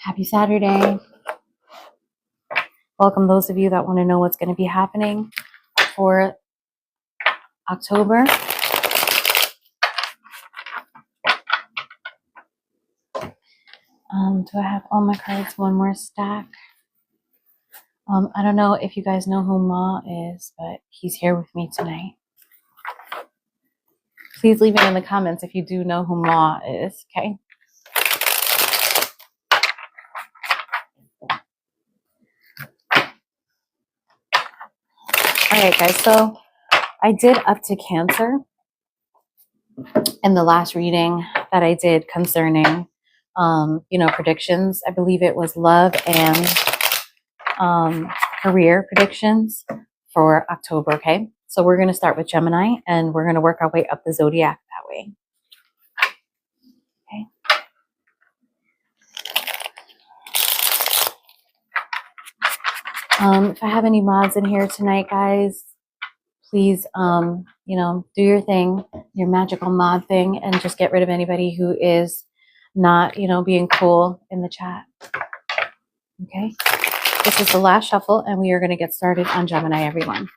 Happy Saturday. Welcome those of you that want to know what's going to be happening for October. Do I have all my cards? One more stack. I don't know if you guys know who Ma is, but he's here with me tonight. Please leave it in the comments if you do know who Ma is, okay? All right, guys, so I did up to Cancer in the last reading that I did concerning, predictions. I believe it was love and career predictions for October, okay? So we're going to start with Gemini, and we're going to work our way up the zodiac that way. Okay. If I have any mods in here tonight, guys, please, do your thing, your magical mod thing, and just get rid of anybody who is not, being cool in the chat. Okay. This is the last shuffle, and we are going to get started on Gemini, everyone.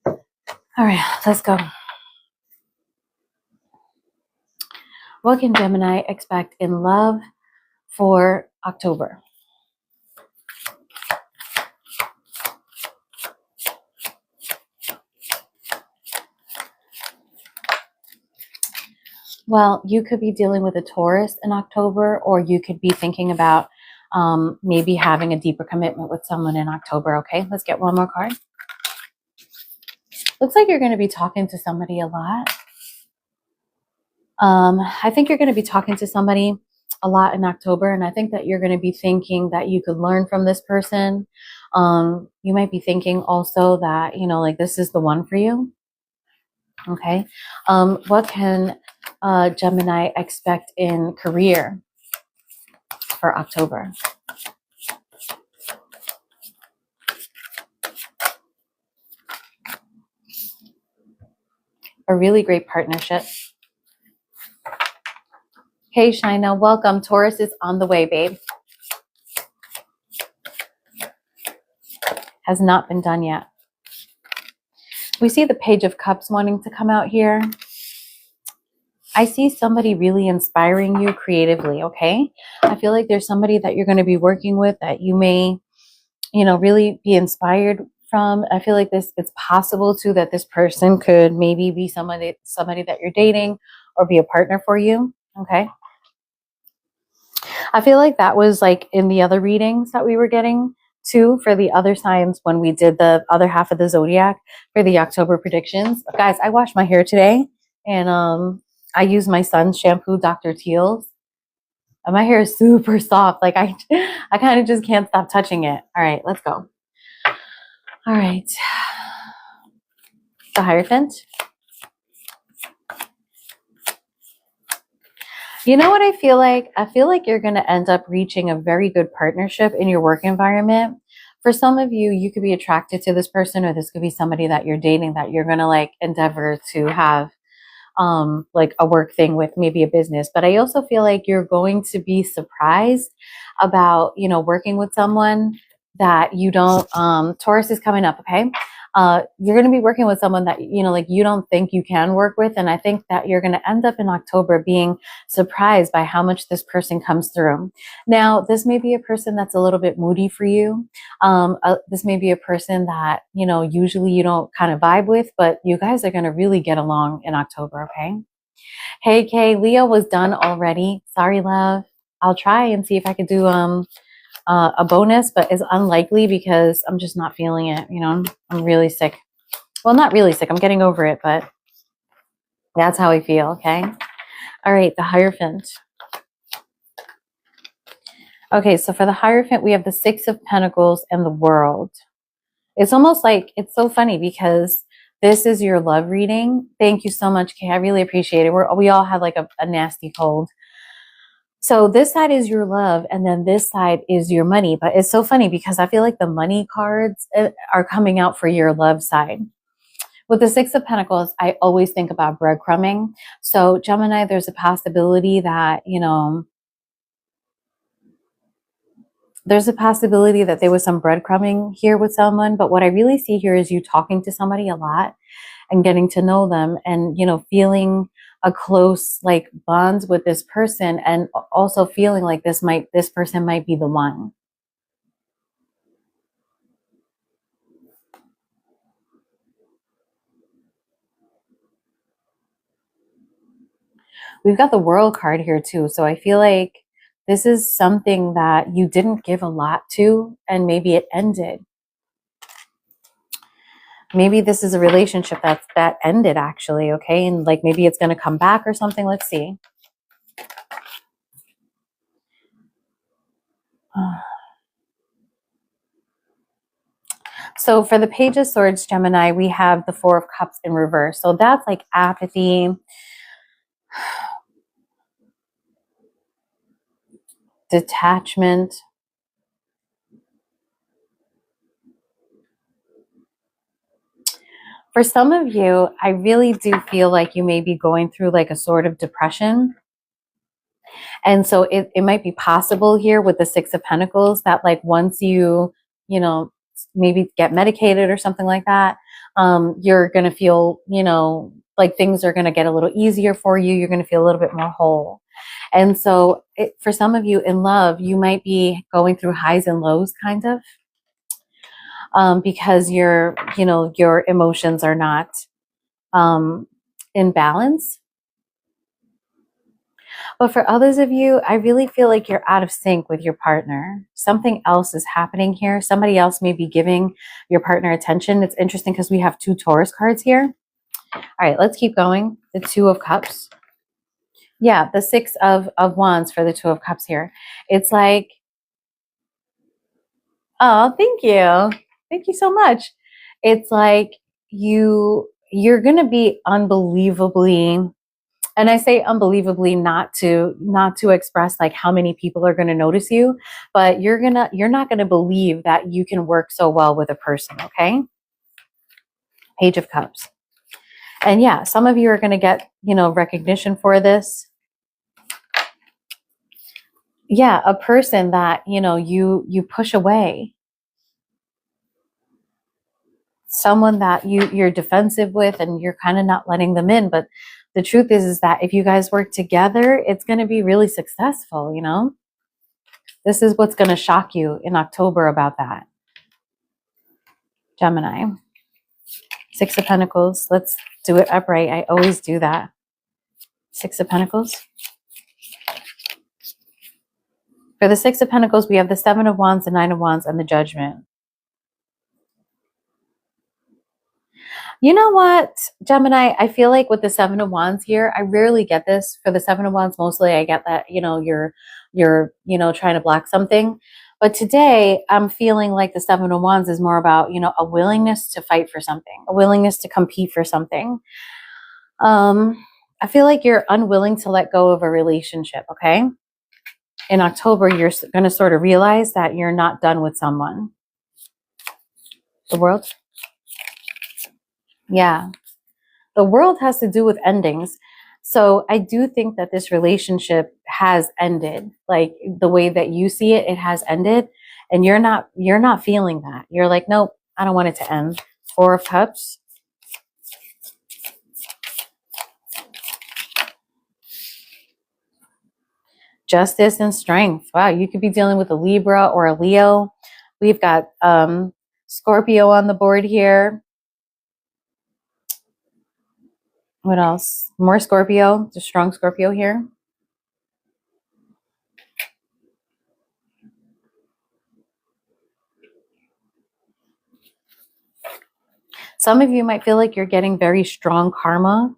All right, let's go. What can Gemini expect in love for October? Well, you could be dealing with a Taurus in October, or you could be thinking about maybe having a deeper commitment with someone in October. Okay, let's get one more card. Looks like you're going to be talking to somebody a lot. I think you're going to be talking to somebody a lot in October, and I think that you're going to be thinking that you could learn from this person. You might be thinking also that, this is the one for you. Okay. What can Gemini expect in career for October? A really great partnership. Hey, Shina, welcome. Taurus is on the way, babe. Has not been done yet. We see the Page of Cups wanting to come out here. I see somebody really inspiring you creatively, okay? I feel like there's somebody that you're going to be working with that you may, really be inspired from. I feel like it's possible too that this person could maybe be somebody that you're dating or be a partner for you, okay? I feel like that was like in the other readings that we were getting to for the other signs when we did the other half of the zodiac for the October predictions. Guys, I washed my hair today, and I use my son's shampoo, Dr. Teal's. And my hair is super soft. Like I kind of just can't stop touching it. All right, let's go. All right. The Hierophant. You know what I feel like? I feel like you're going to end up reaching a very good partnership in your work environment. For some of you, you could be attracted to this person, or this could be somebody that you're dating that you're going to endeavor to have a work thing with, maybe a business. But I also feel like you're going to be surprised about, working with someone that you don't, Taurus is coming up, okay? You're going to be working with someone that, you don't think you can work with. And I think that you're going to end up in October being surprised by how much this person comes through. Now, this may be a person that's a little bit moody for you. This may be a person that, usually you don't kind of vibe with, but you guys are going to really get along in October, okay? Hey, Kay, Leo was done already. Sorry, love. I'll try and see if I could do a bonus, but it's unlikely because I'm just not feeling it. I'm really sick. Well, not really sick. I'm getting over it, but that's how I feel. Okay. All right. The Hierophant. Okay. So for the Hierophant, we have the Six of Pentacles and the World. It's almost like, it's so funny because this is your love reading. Thank you so much, Kay. I really appreciate it. We all have a nasty cold. So this side is your love, and then this side is your money. But it's so funny because I feel like the money cards are coming out for your love side. With the Six of Pentacles, I always think about breadcrumbing. So Gemini, there's a possibility that, There's a possibility that there was some breadcrumbing here with someone, but what I really see here is you talking to somebody a lot and getting to know them, and, you know, feeling a close like bonds with this person, and also feeling like this person might be the one. We've got the World card here too. So I feel like this is something that you didn't give a lot to, and maybe it ended. Maybe this is a relationship that ended actually, okay? And like maybe it's going to come back or something. Let's see. So for the Page of Swords, Gemini, we have the Four of Cups in reverse. So that's like apathy, detachment. For some of you, I really do feel like you may be going through like a sort of depression. And so it might be possible here with the Six of Pentacles that like once you know, maybe get medicated or something like that, you're going to feel, you know, like things are going to get a little easier for you. You're going to feel a little bit more whole. And so for some of you in love, you might be going through highs and lows kind of, because your emotions are not in balance. But for others of you, I really feel like you're out of sync with your partner. Something else is happening here. Somebody else may be giving your partner attention. It's interesting because we have two Taurus cards here. All right, let's keep going. The Two of Cups. Yeah, the Six of Wands for the Two of Cups here. It's like, oh, thank you. Thank you so much. It's like you're going to be unbelievably, and I say unbelievably not to express like how many people are going to notice you, but you're not going to believe that you can work so well with a person, okay? Page of Cups. And yeah, some of you are going to get, you know, recognition for this. Yeah, a person that, you know, you push away. Someone that you're defensive with and you're kind of not letting them in, but the truth is that if you guys work together, it's going to be really successful, you know? This is what's going to shock you in October about that. Gemini. Six of Pentacles. Let's do it upright. I always do that. Six of Pentacles. For the Six of Pentacles, we have the Seven of Wands, the Nine of Wands, and the Judgment. You know what, Gemini, I feel like with the Seven of Wands here, I rarely get this. For the Seven of Wands, mostly I get that, you know, you're, you know, trying to block something. But today I'm feeling like the Seven of Wands is more about, you know, a willingness to fight for something, a willingness to compete for something. I feel like you're unwilling to let go of a relationship, okay? In October, you're going to sort of realize that you're not done with someone. The World? Yeah. The World has to do with endings. So I do think that this relationship has ended. Like the way that you see it, it has ended. And you're not feeling that. You're like, nope, I don't want it to end. Four of Cups. Justice and Strength. Wow, you could be dealing with a Libra or a Leo. We've got Scorpio on the board here. What else? More Scorpio. The strong Scorpio here. Some of you might feel like you're getting very strong karma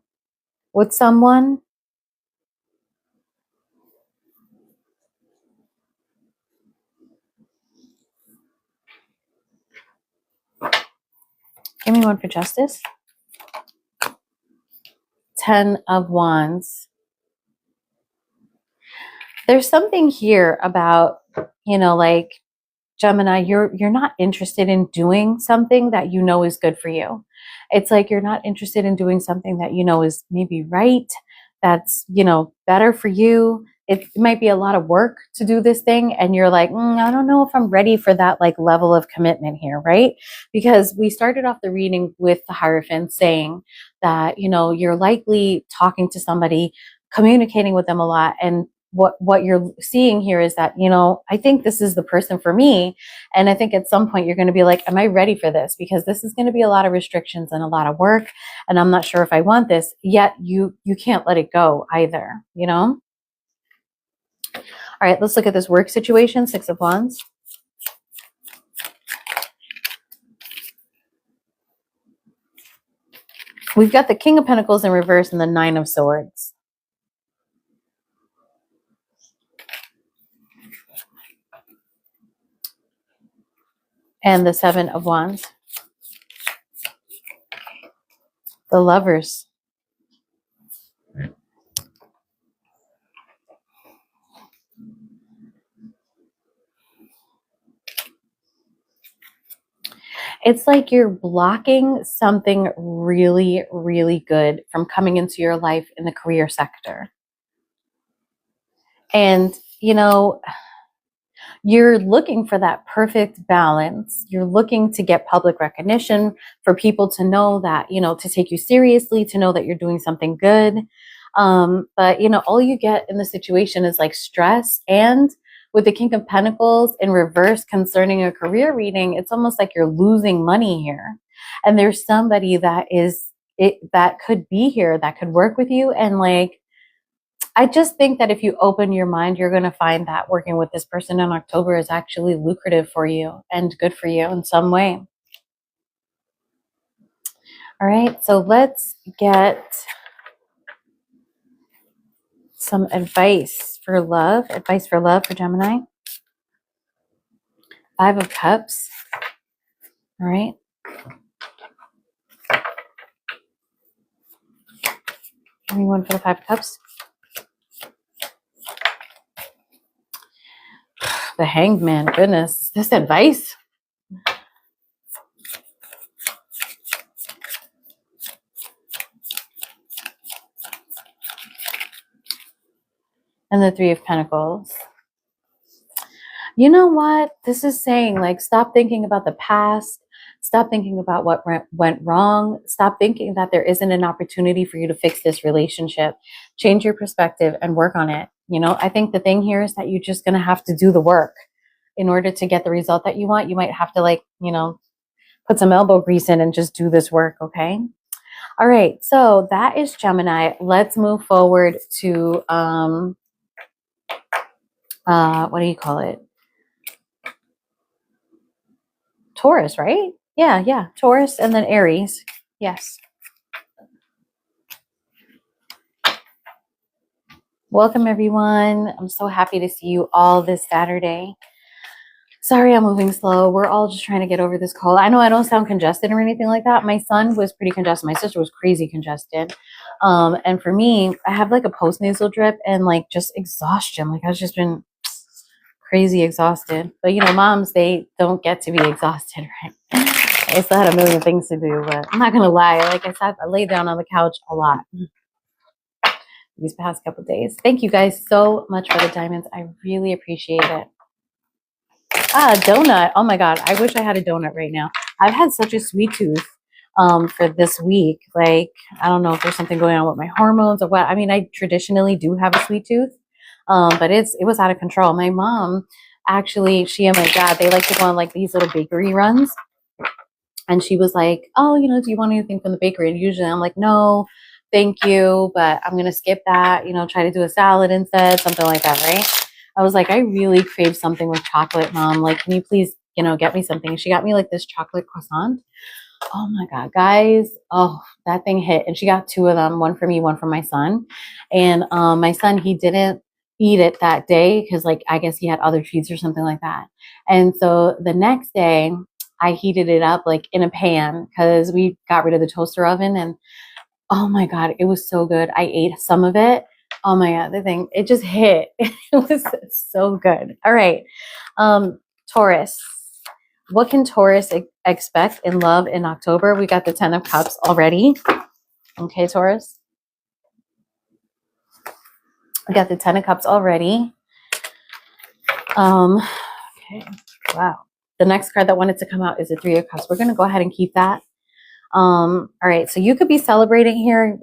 with someone. Give me one for Justice. Ten of Wands. There's something here about, you know, like Gemini, you're not interested in doing something that you know is good for you. It's like you're not interested in doing something that you know is maybe right, that's, you know, better for you. it might be a lot of work to do this thing. And you're like, I don't know if I'm ready for that like level of commitment here, right? Because we started off the reading with the Hierophant saying that, you know, you're likely talking to somebody, communicating with them a lot. And what you're seeing here is that, you know, I think this is the person for me. And I think at some point you're going to be like, am I ready for this? Because this is going to be a lot of restrictions and a lot of work. And I'm not sure if I want this, yet you can't let it go either, you know? All right, let's look at this work situation, Six of Wands. We've got the King of Pentacles in reverse and the Nine of Swords. And the Seven of Wands. The Lovers. It's like you're blocking something really, really good from coming into your life in the career sector. And, you know, you're looking for that perfect balance. You're looking to get public recognition, for people to know that, you know, to take you seriously, to know that you're doing something good. But, you know, all you get in the situation is like stress. And with the King of Pentacles in reverse concerning a career reading, it's almost like you're losing money here. And there's somebody that that could be here, that could work with you. And like, I just think that if you open your mind, you're going to find that working with this person in October is actually lucrative for you and good for you in some way. All right, so let's get some advice for love. Advice for love for Gemini. Five of Cups. All right. Anyone for the Five of Cups? The Hanged Man. Goodness, is this advice? And the Three of Pentacles. You know what? This is saying, like, stop thinking about the past. Stop thinking about what went wrong. Stop thinking that there isn't an opportunity for you to fix this relationship. Change your perspective and work on it. You know, I think the thing here is that you're just going to have to do the work in order to get the result that you want. You might have to, like, you know, put some elbow grease in and just do this work. Okay. All right. So that is Gemini. Let's move forward to, what do you call it? Taurus, right? Yeah. Taurus and then Aries. Yes. Welcome, everyone. I'm so happy to see you all this Saturday. Sorry, I'm moving slow. We're all just trying to get over this cold. I know I don't sound congested or anything like that. My son was pretty congested. My sister was crazy congested. And for me, I have like a post-nasal drip and like just exhaustion. Like I've just been crazy exhausted. But you know, moms, they don't get to be exhausted, right? I still had a million things to do, but I'm not gonna lie. Like I laid down on the couch a lot these past couple of days. Thank you guys so much for the diamonds. I really appreciate it. Donut. Oh my God. I wish I had a donut right now. I've had such a sweet tooth for this week. Like, I don't know if there's something going on with my hormones or what. I mean, I traditionally do have a sweet tooth. But it was out of control. My mom, actually, she and my dad, they like to go on like these little bakery runs. And she was like, oh, you know, do you want anything from the bakery? And usually I'm like, no, thank you, but I'm going to skip that, you know, try to do a salad instead, something like that, right? I was like, I really crave something with chocolate, Mom. Like, can you please, you know, get me something? And she got me like this chocolate croissant. Oh my God, guys. Oh, that thing hit. And she got two of them, one for me, one for my son. And my son, he didn't eat it that day because like, I guess he had other treats or something like that. And so the next day I heated it up like in a pan because we got rid of the toaster oven. And oh my God, it was so good. I ate some of it. Oh my God, the thing, it just hit. It was so good. All right. Taurus. What can Taurus expect in love in October? We got the 10 of Cups already. Okay, Taurus. We got the 10 of Cups already. Okay, wow. The next card that wanted to come out is the 3 of Cups. We're going to go ahead and keep that. All right, so you could be celebrating here.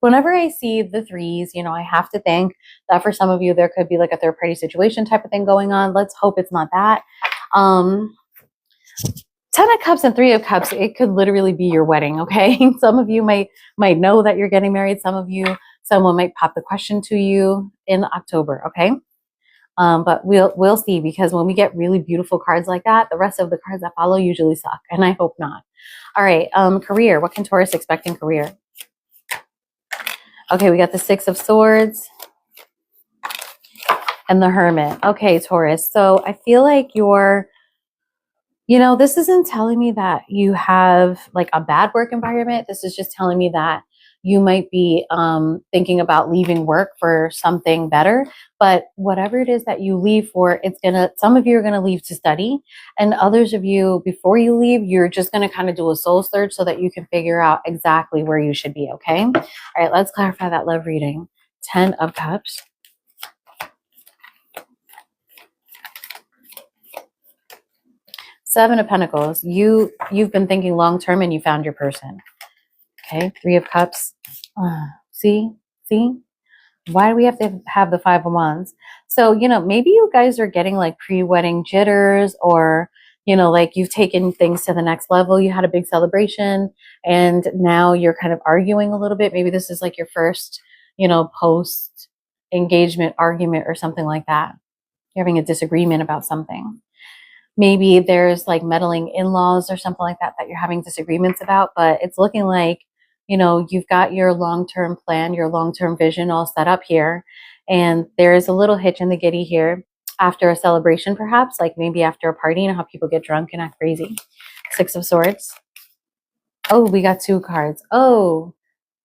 Whenever I see the 3s, you know, I have to think that for some of you, there could be like a third party situation type of thing going on. Let's hope it's not that. 10 of Cups and 3 of Cups, it could literally be your wedding, okay? Some of you might know that you're getting married. Some of you, someone might pop the question to you in October, okay? But we'll see, because when we get really beautiful cards like that, the rest of the cards that follow usually suck, and I hope not. All right, career. What can Taurus expect in career? Okay, we got the 6 of Swords and the Hermit. Okay, Taurus. So I feel like you're, you know, this isn't telling me that you have like a bad work environment. This is just telling me that you might be thinking about leaving work for something better. But whatever it is that you leave for, some of you are gonna leave to study, and others of you, before you leave, you're just gonna kind of do a soul search so that you can figure out exactly where you should be, okay? All right, let's clarify that love reading. 10 of Cups. Seven of Pentacles. You've been thinking long term and you found your person. Okay, 3 of Cups. See? Why do we have to have the 5 of Wands? So, you know, maybe you guys are getting like pre-wedding jitters, or, you know, like you've taken things to the next level. You had a big celebration and now you're kind of arguing a little bit. Maybe this is like your first, you know, post-engagement argument or something like that. You're having a disagreement about something. Maybe there's like meddling in-laws or something like that you're having disagreements about, but it's looking like, you know, you've got your long-term plan, your long-term vision all set up here. And there is a little hitch in the giddy here after a celebration, perhaps, like maybe after a party. You know how people get drunk and act crazy. 6 of Swords. Oh, we got 2 cards. Oh,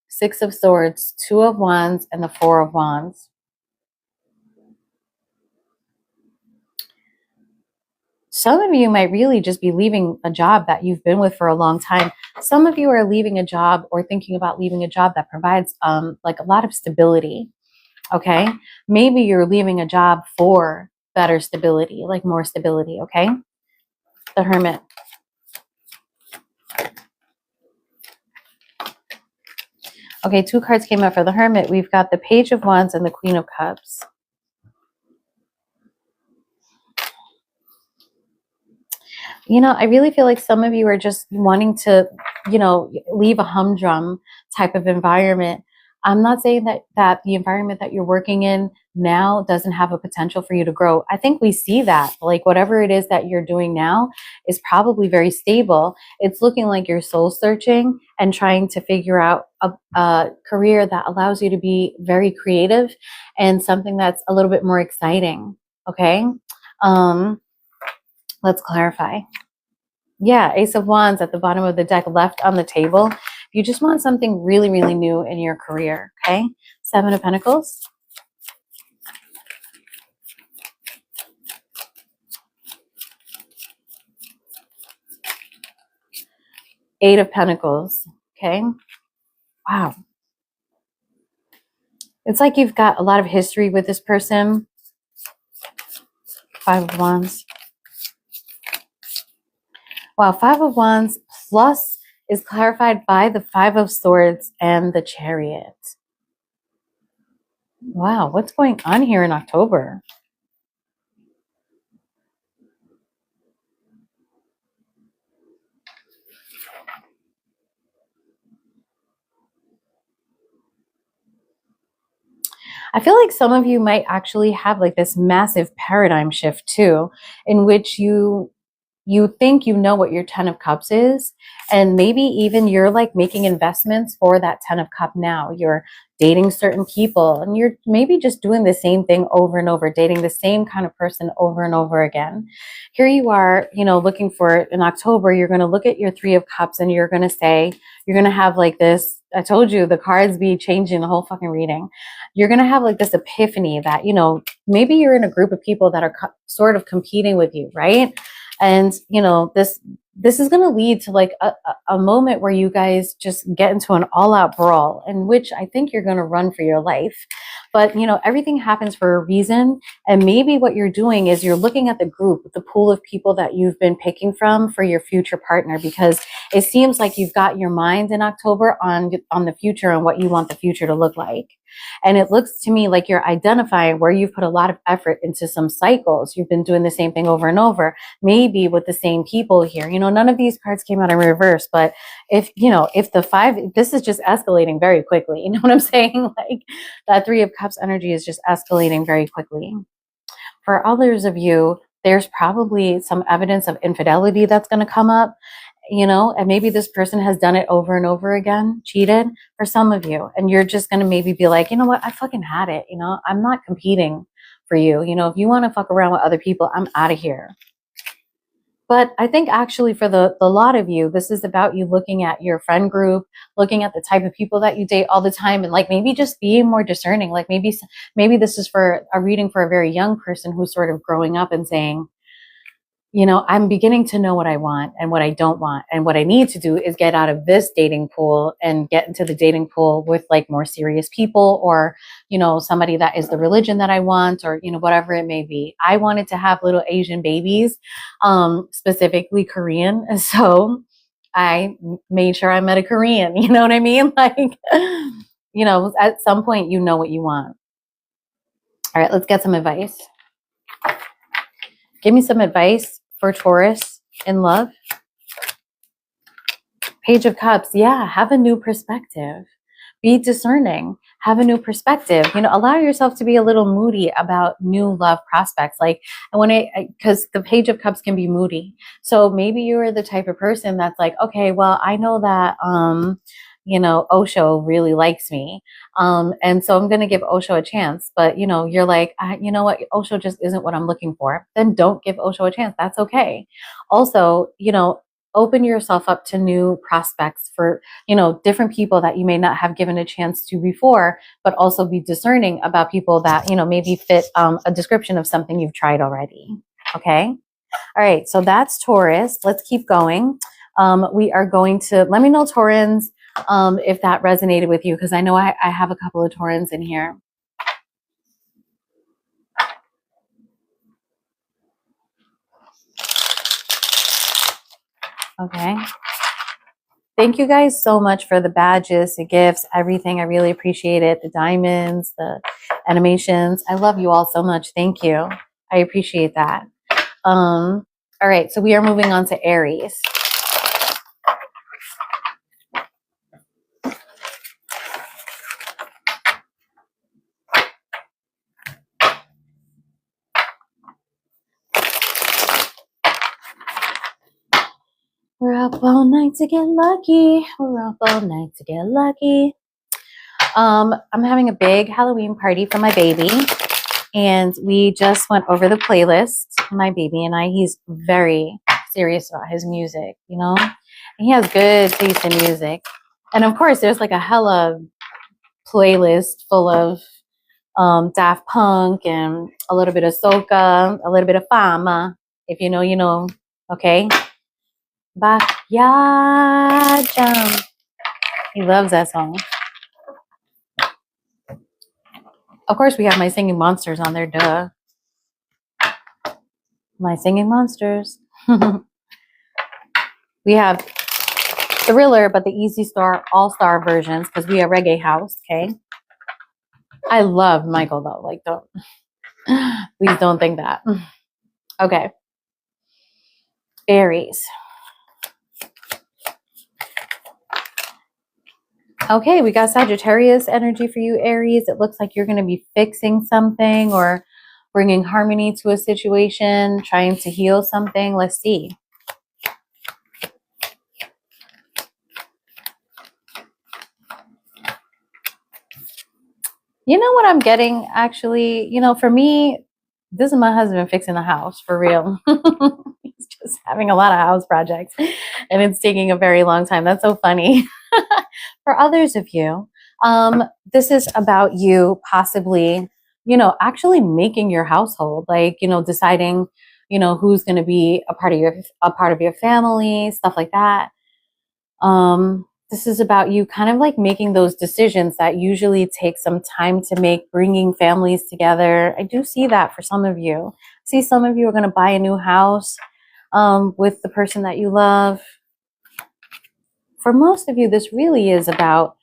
6 of Swords, 2 of Wands, and the 4 of Wands. Some of you might really just be leaving a job that you've been with for a long time. Some of you are leaving a job or thinking about leaving a job that provides like a lot of stability, okay? Maybe you're leaving a job for better stability, like more stability, okay? The Hermit. Okay, 2 cards came out for the Hermit. We've got the Page of Wands and the Queen of Cups. You know, I really feel like some of you are just wanting to, you know, leave a humdrum type of environment. I'm not saying that the environment that you're working in now doesn't have a potential for you to grow. I think we see that, like whatever it is that you're doing now is probably very stable. It's looking like you're soul searching and trying to figure out a career that allows you to be very creative and something that's a little bit more exciting. Okay. Let's clarify. Yeah, Ace of Wands at the bottom of the deck, left on the table. You just want something really, really new in your career, okay? 7 of Pentacles. Eight of Pentacles, okay? Wow. It's like you've got a lot of history with this person. 5 of Wands. Wow, 5 of Wands plus is clarified by the 5 of Swords and the Chariot. Wow, what's going on here in October? I feel like some of you might actually have like this massive paradigm shift too, in which you think you know what your 10 of Cups is, and maybe even you're like making investments for that 10 of Cup now. You're dating certain people and you're maybe just doing the same thing over and over, dating the same kind of person over and over again. Here you are, you know, looking for in October, you're going to look at your 3 of Cups and you're going to say, you're going to have like this, I told you the cards be changing the whole fucking reading. You're going to have like this epiphany that, you know, maybe you're in a group of people that are sort of competing with you, right? And, you know, this is going to lead to like a moment where you guys just get into an all-out brawl, in which I think you're going to run for your life. But, you know, everything happens for a reason. And maybe what you're doing is you're looking at the group, the pool of people that you've been picking from for your future partner, because it seems like you've got your mind in October on the future and what you want the future to look like. And it looks to me like you're identifying where you've put a lot of effort into some cycles. You've been doing the same thing over and over, maybe with the same people here. You know, none of these cards came out in reverse, but if, you know, if the five, this is just escalating very quickly. You know what I'm saying? Like that Three of Cups energy is just escalating very quickly. For others of you, there's probably some evidence of infidelity that's going to come up, you know, and maybe this person has done it over and over again, cheated for some of you. And you're just going to maybe be like, you know what? I fucking had it. You know, I'm not competing for you. You know, if you want to fuck around with other people, I'm out of here. But I think actually for the lot of you, this is about you looking at your friend group, looking at the type of people that you date all the time, and like maybe just being more discerning. Like maybe this is for a reading for a very young person who's sort of growing up and saying, you know, I'm beginning to know what I want and what I don't want. And what I need to do is get out of this dating pool and get into the dating pool with like more serious people, or, you know, somebody that is the religion that I want, or, you know, whatever it may be. I wanted to have little Asian babies, specifically Korean. And so I made sure I met a Korean, you know what I mean? Like, you know, at some point, you know what you want. All right, let's get some advice. Give me some advice for Taurus in love. Page of Cups. Yeah, have a new perspective. Be discerning. Have a new perspective. You know, allow yourself to be a little moody about new love prospects. Like, because the Page of Cups can be moody. So maybe you're the type of person that's like, okay, well, I know that, you know, Osho really likes me. And so I'm going to give Osho a chance. But, you know, you're like, you know what? Osho just isn't what I'm looking for. Then don't give Osho a chance. That's okay. Also, you know, open yourself up to new prospects for, you know, different people that you may not have given a chance to before, but also be discerning about people that, you know, maybe fit a description of something you've tried already. Okay. All right. So that's Taurus. Let's keep going. We are going to, let me know, Taurans, if that resonated with you, because I know I have a couple of Taurans in here. Okay. Thank you guys so much for the badges, the gifts, everything. I really appreciate it. The diamonds, the animations. I love you all so much. Thank you. I appreciate that. All right. So we are moving on to Aries. We're up all night to get lucky. We're up all night to get lucky. I'm having a big Halloween party for my baby, and we just went over the playlist. My baby and I, he's very serious about his music, you know? And he has good taste in music. And of course, there's like a hella playlist full of Daft Punk and a little bit of soca, a little bit of fama. If you know, you know. Okay? Backyard Jam. He loves that song. Of course, we have My Singing Monsters on there, duh. My Singing Monsters. We have Thriller, but the Easy Star All-Star versions, because we are Reggae House, okay? I love Michael, though. Like, don't. Please don't think that. Okay. Aries. Okay, we got Sagittarius energy for you, Aries. It looks like you're going to be fixing something or bringing harmony to a situation, trying to heal something. Let's see. You know what I'm getting, actually? You know, for me, this is my husband fixing the house, for real. He's just having a lot of house projects, and it's taking a very long time. That's so funny. For others of you, this is about you possibly, you know, actually making your household, like, you know, deciding, you know, who's going to be a part of your family, stuff like that. this is about you kind of like making those decisions that usually take some time to make, bringing families together. I do see that for some of you. I see some of you are going to buy a new house with the person that you love. For most of you, this really is about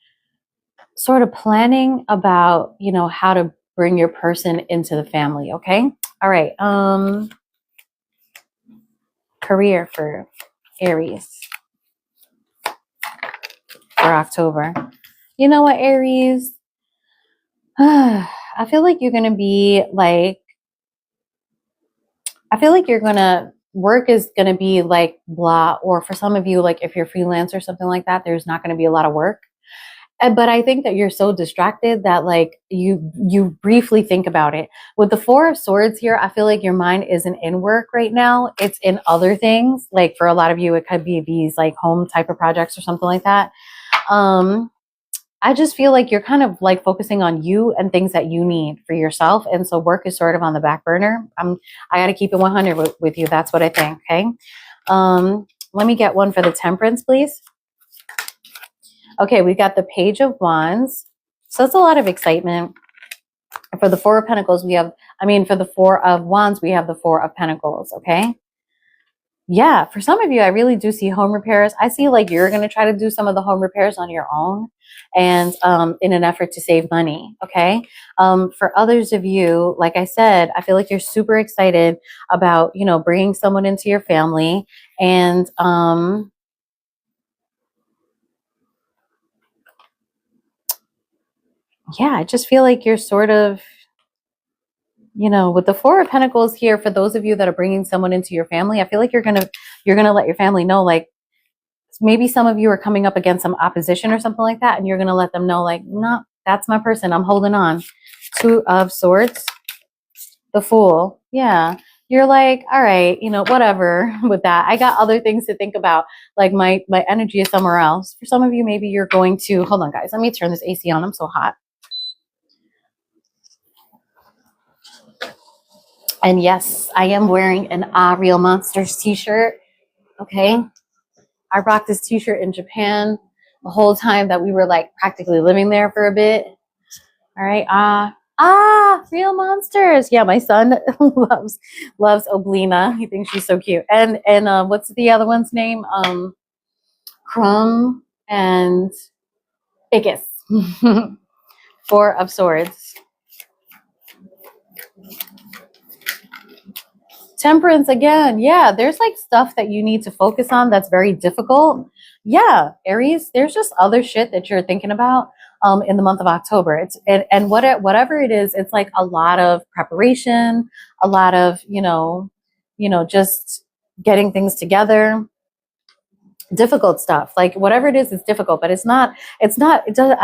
sort of planning about, you know, how to bring your person into the family. Okay. All right. Career for Aries for October. You know what, Aries? I feel like you're going to be like, I feel like work is going to be like blah, or for some of you, like if you're freelance or something like that, there's not going to be a lot of work. But I think that you're so distracted that like you briefly think about it. With the Four of Swords here, I feel like your mind isn't in work right now. It's in other things. Like for a lot of you, it could be these like home type of projects or something like that. I just feel like you're kind of like focusing on you and things that you need for yourself. And so work is sort of on the back burner. I got to keep it 100 with you. That's what I think. Okay. Let me get one for the Temperance, please. Okay, we got the Page of Wands. So it's a lot of excitement. For the Four of Pentacles, for the Four of Wands, we have the Four of Pentacles, okay? Yeah, for some of you, I really do see home repairs. I see like you're going to try to do some of the home repairs on your own and in an effort to save money, okay? For others of you, like I said, I feel like you're super excited about, you know, bringing someone into your family and yeah, I just feel like you're sort of, you know, with the Four of Pentacles here, for those of you that are bringing someone into your family, I feel like you're gonna let your family know, like maybe some of you are coming up against some opposition or something like that, and you're gonna let them know, like, no, that's my person. I'm holding on. Two of Swords, the Fool. Yeah, you're like, all right, you know, whatever with that. I got other things to think about. Like my energy is somewhere else. For some of you, maybe you're going to hold on, guys. Let me turn this AC on. I'm so hot. And yes, I am wearing an Real Monsters t-shirt. Okay. I rocked this t-shirt in Japan the whole time that we were like practically living there for a bit. All right. Real Monsters. Yeah, my son loves Oblina. He thinks she's so cute. And what's the other one's name? Crumb and Ickis. Four of Swords. Temperance again. Yeah, there's like stuff that you need to focus on that's very difficult. Yeah, Aries, there's just other shit that you're thinking about in the month of October. Whatever it is, it's like a lot of preparation, a lot of, just getting things together. Difficult stuff, like whatever it is, it's difficult, but I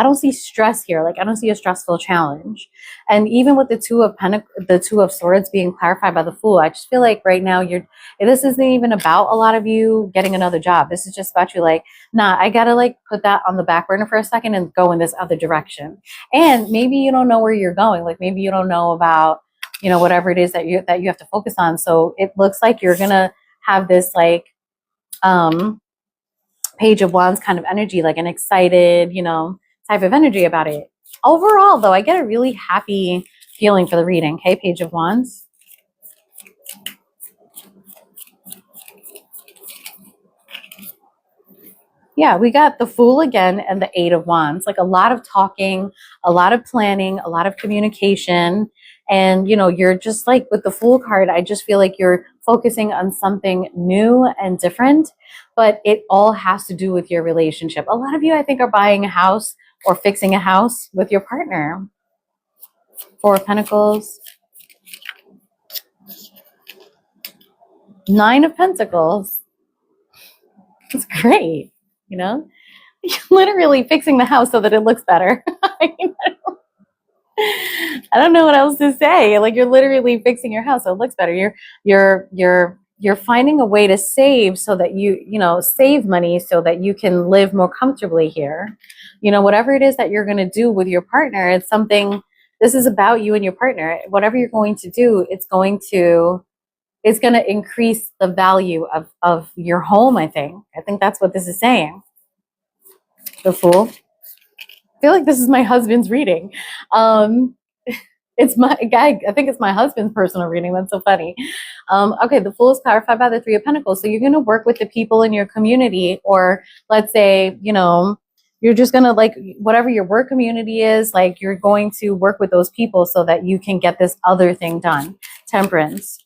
don't see stress here. Like I don't see a stressful challenge. And even with the Two of Swords being clarified by the Fool, I just feel like right now this isn't even about a lot of you getting another job. This is just about you like, nah, I gotta like put that on the back burner for a second and go in this other direction. And maybe you don't know where you're going. Like maybe you don't know about, whatever it is that you have to focus on. So it looks like you're gonna have this like Page of Wands kind of energy, like an excited, type of energy about it. Overall, though, I get a really happy feeling for the reading. Okay, Page of Wands. Yeah, we got the Fool again and the Eight of Wands. Like a lot of talking, a lot of planning, a lot of communication. And, you're just like with the Fool card, I just feel like you're focusing on something new and different, but it all has to do with your relationship. A lot of you, I think, are buying a house or fixing a house with your partner. Four of Pentacles. Nine of Pentacles. It's great, You're literally fixing the house so that it looks better. I don't know what else to say. Like you're literally fixing your house so it looks better. You're finding a way to save so that save money so that you can live more comfortably here. Whatever it is that you're going to do with your partner, this is about you and your partner. Whatever you're going to do, it's going to increase the value of your home, I think. I think that's what this is saying. The Fool. I feel like this is my husband's reading. It's my guy. I think it's my husband's personal reading. That's so funny. Okay, the Fool is clarified by the Three of Pentacles. So you're going to work with the people in your community, or let's say, you know, you're just going to, like, whatever your work community is, like, you're going to work with those people so that you can get this other thing done. Temperance.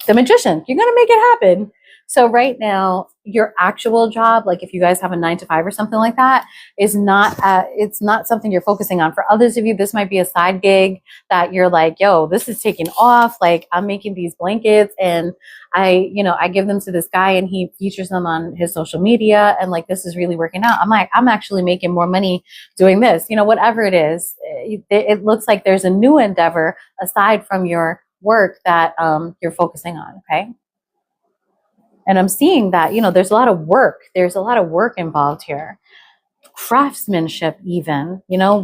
The Magician. You're going to make it happen. So right now, your actual job, like if you guys have a 9 to 5 or something like that, is not, it's not something you're focusing on. For others of you, this might be a side gig that you're like, yo, this is taking off. Like, I'm making these blankets and I give them to this guy and he features them on his social media. And like, this is really working out. I'm like, I'm actually making more money doing this, whatever it is. It looks like there's a new endeavor aside from your work that you're focusing on. Okay. And I'm seeing that, there's a lot of work. There's a lot of work involved here. Craftsmanship even,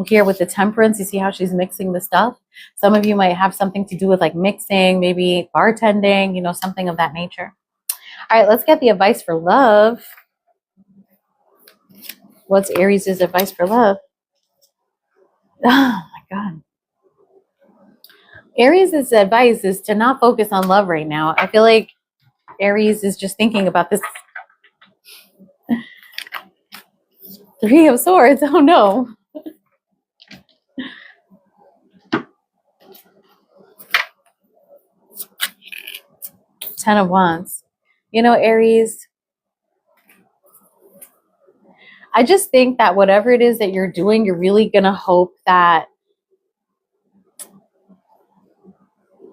here with the Temperance, you see how she's mixing the stuff? Some of you might have something to do with like mixing, maybe bartending, something of that nature. All right, let's get the advice for love. What's Aries' advice for love? Oh my God. Aries' advice is to not focus on love right now. I feel like Aries is just thinking about this. Three of Swords. Oh no. Ten of Wands. Aries, I just think that whatever it is that you're doing, you're really going to hope that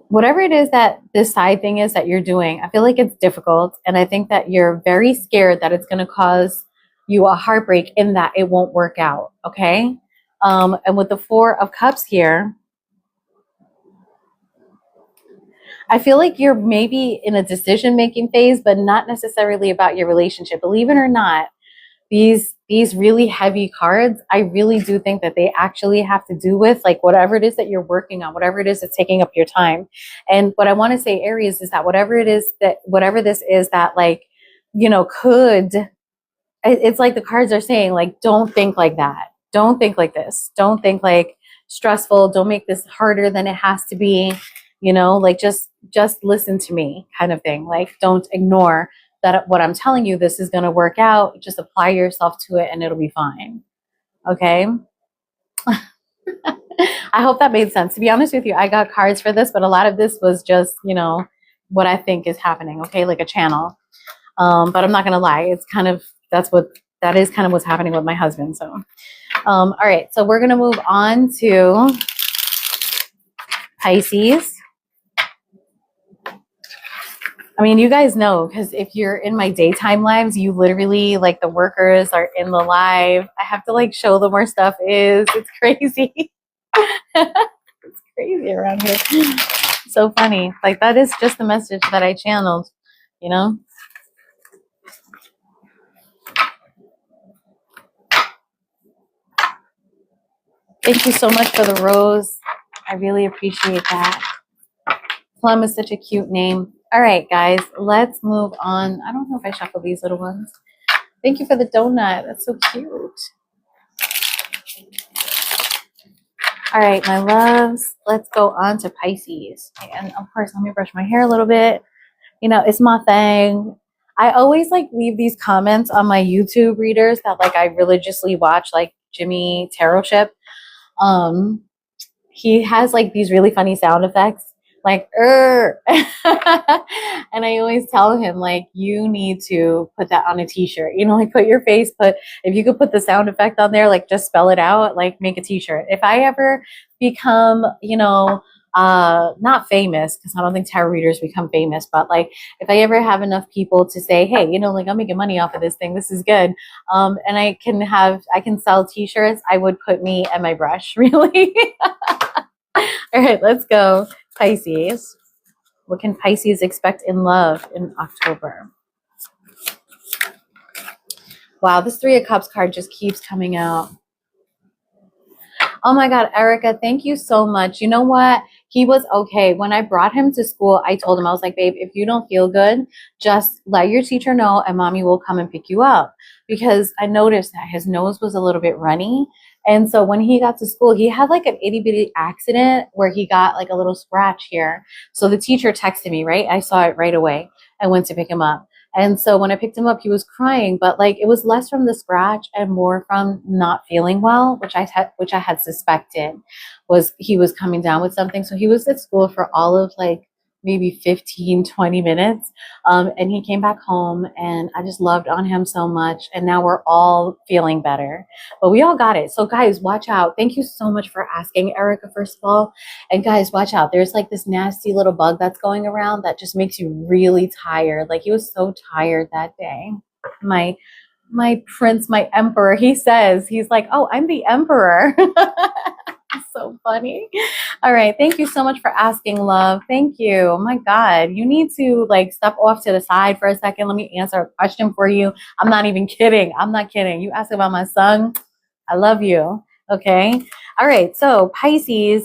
whatever it is that this side thing is that you're doing, I feel like it's difficult. And I think that you're very scared that it's going to cause you a heartbreak in that it won't work out. Okay. And with the Four of Cups here, I feel like you're maybe in a decision-making phase, but not necessarily about your relationship. Believe it or not, these really heavy cards, I really do think that they actually have to do with like whatever it is that you're working on, whatever it is that's taking up your time. And what I want to say, Aries, is that whatever this is that like, it's like the cards are saying, like, don't think like that. Don't think like this. Don't think like stressful. Don't make this harder than it has to be. Like just listen to me kind of thing. Like, don't ignore that what I'm telling you, this is going to work out. Just apply yourself to it and it'll be fine. Okay. I hope that made sense. To be honest with you, I got cards for this, but a lot of this was just, what I think is happening. Okay. Like a channel. But I'm not going to lie. It's kind of, that is kind of what's happening with my husband. So, all right. So we're going to move on to Pisces. I mean, you guys know, because if you're in my daytime lives, you literally, like, the workers are in the live. I have to like show them where stuff is. It's crazy. It's crazy around here. So funny. Like, that is just the message that I channeled, Thank you so much for the rose. I really appreciate that. Plum is such a cute name. All right, guys, let's move on. I don't know if I shuffle these little ones. Thank you for the donut. That's so cute. All right, my loves, let's go on to Pisces. And of course, let me brush my hair a little bit. It's my thing. I always like leave these comments on my YouTube readers that like I religiously watch, like Jimmy Tarot Ship. He has like these really funny sound effects, like and I always tell him, like, you need to put that on a t-shirt, like put your face, if you could put the sound effect on there, like just spell it out, like make a t-shirt. If I ever become, not famous, because I don't think tarot readers become famous, but like if I ever have enough people to say, hey, like I'm making money off of this thing, this is good, and I can sell t-shirts, I would put me and my brush, really. All right, let's go. Pisces. What can Pisces expect in love in October? Wow, this Three of Cups card just keeps coming out. Oh my God, Erica, thank you so much. You know what? He was okay. When I brought him to school, I told him, I was like, babe, if you don't feel good, just let your teacher know and mommy will come and pick you up. Because I noticed that his nose was a little bit runny. And so when he got to school, he had like an itty bitty accident where he got like a little scratch here. So the teacher texted me, right? I saw it right away. I went to pick him up. And so when I picked him up, he was crying, but like it was less from the scratch and more from not feeling well, which I had suspected was he was coming down with something. So he was at school for all of like maybe 15, 20 minutes. And he came back home and I just loved on him so much. And now we're all feeling better, but we all got it. So guys, watch out. Thank you so much for asking, Erica, first of all. And guys, watch out. There's like this nasty little bug that's going around that just makes you really tired. Like he was so tired that day. My prince, my emperor, he says, he's like, oh, I'm the emperor. So funny. All right. Thank you so much for asking, love. Thank you. Oh my God. You need to like step off to the side for a second. Let me answer a question for you. I'm not even kidding. I'm not kidding. You asked about my son. I love you. Okay. All right. So Pisces,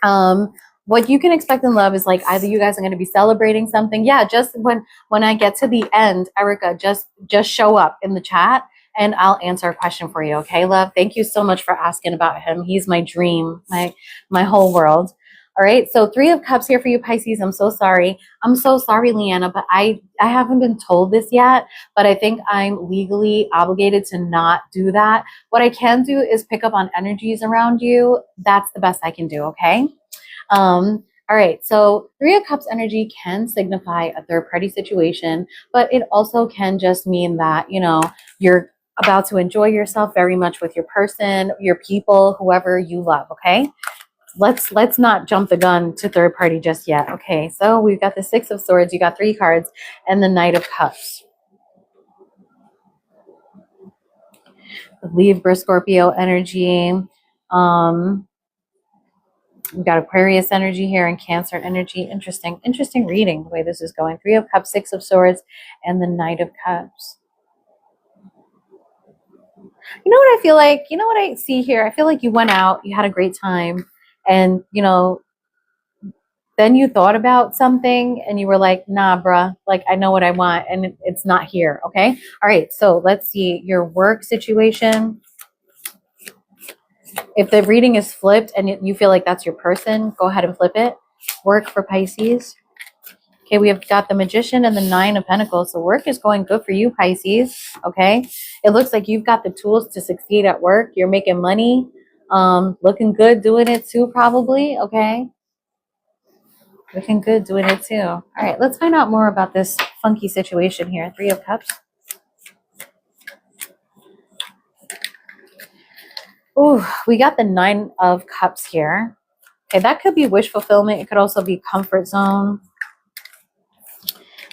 what you can expect in love is like either you guys are going to be celebrating something. Yeah. Just when I get to the end, Erica, just show up in the chat and I'll answer a question for you. Okay, love? Thank you so much for asking about him. He's my dream, my whole world. All right, so 3 of Cups here for you, Pisces. I'm so sorry. I'm so sorry, Leanna, but I haven't been told this yet, but I think I'm legally obligated to not do that. What I can do is pick up on energies around you. That's the best I can do, okay? All right, so 3 of Cups energy can signify a third party situation, but it also can just mean that, you know, you're about to enjoy yourself very much with your person, your people, whoever you love, okay? Let's not jump the gun to third party just yet. Okay, so we've got the 6 of Swords, you got 3 cards, and the Knight of Cups. The Libra, Scorpio energy. We've got Aquarius energy here and Cancer energy. Interesting reading the way this is going. 3 of Cups, 6 of Swords, and the Knight of Cups. You know what I feel like? You know what I see here? I feel like you went out, you had a great time, and, you know, then you thought about something and you were like, nah, bruh, like I know what I want and it's not here, okay? All right, so let's see your work situation. If the reading is flipped and you feel like that's your person, go ahead and flip it. Work for Pisces. Okay, we have got the Magician and the 9 of Pentacles. So work is going good for you, Pisces. Okay, it looks like you've got the tools to succeed at work. You're making money, looking good doing it too, probably. Okay, looking good doing it too. All right, let's find out more about this funky situation here. 3 of Cups. Ooh, we got the 9 of Cups here. Okay, that could be wish fulfillment. It could also be comfort zone.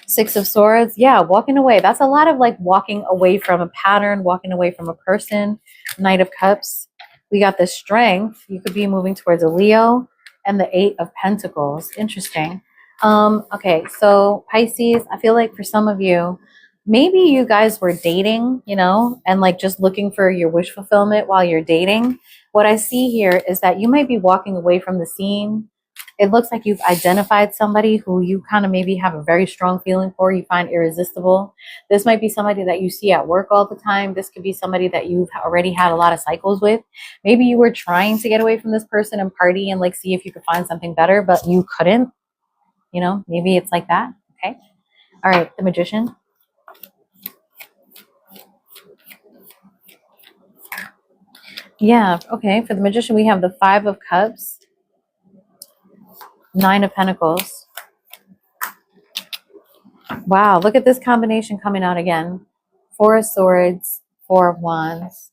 6 of Swords. Yeah, walking away. That's a lot of like walking away from a pattern, walking away from a person. Knight of Cups. We got the Strength. You could be moving towards a Leo. And the 8 of Pentacles. Interesting. Okay, so Pisces, I feel like for some of you, maybe you guys were dating, you know, and like just looking for your wish fulfillment while you're dating. What I see here is that you might be walking away from the scene. It looks like you've identified somebody who you kind of maybe have a very strong feeling for, you find irresistible. This might be somebody that you see at work all the time. This could be somebody that you've already had a lot of cycles with. Maybe you were trying to get away from this person and party and like see if you could find something better, but you couldn't. You know, maybe it's like that. Okay. All right, the Magician. Yeah, okay. For the Magician, we have the 5 of Cups, 9 of Pentacles. Wow, look at this combination coming out again. 4 of Swords, 4 of Wands.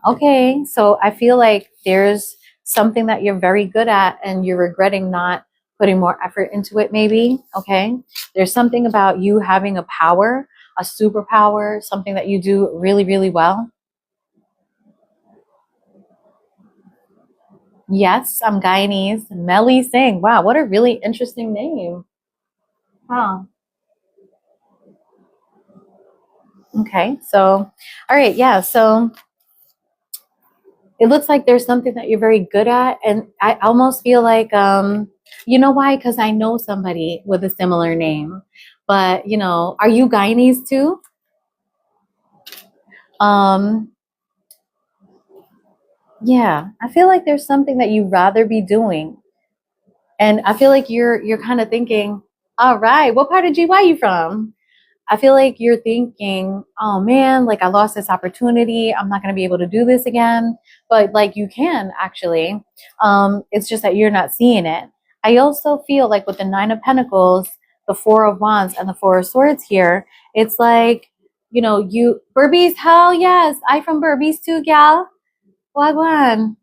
Okay, so I feel like there's something that you're very good at and you're regretting not putting more effort into it maybe, okay? There's something about you having a power, a superpower, something that you do really, really well. Yes, I'm Guyanese. Melly Singh. Wow, what a really interesting name. Huh. Okay, so, all right, yeah, so it looks like there's something that you're very good at, and I almost feel like, you know why? Because I know somebody with a similar name, but are you Guyanese too? Um, yeah, I feel like there's something that you'd rather be doing, and I feel like you're kind of thinking, all right, what part of GY you from? I feel like you're thinking, oh man, like I lost this opportunity. I'm not going to be able to do this again. But like you can actually. It's just that you're not seeing it. I also feel like with the Nine of Pentacles, the Four of Wands, and the Four of Swords here, it's like, you, Burbies, hell yes. I from Burbies too, gal. Wagwan.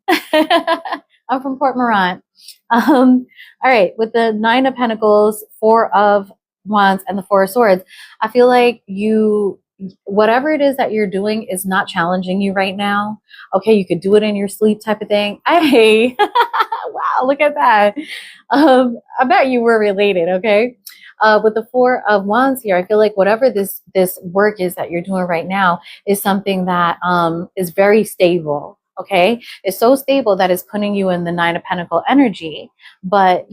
I'm from Port Morant. All right, with the Nine of Pentacles, Four of Wands, and the Four of Swords, I feel like whatever it is that you're doing is not challenging you right now. Okay, you could do it in your sleep type of thing. Hey, wow, look at that. I bet you were related, okay? With the Four of Wands here, I feel like whatever this work is that you're doing right now is something that is very stable. Okay, it's so stable that it's putting you in the Nine of Pentacle energy. But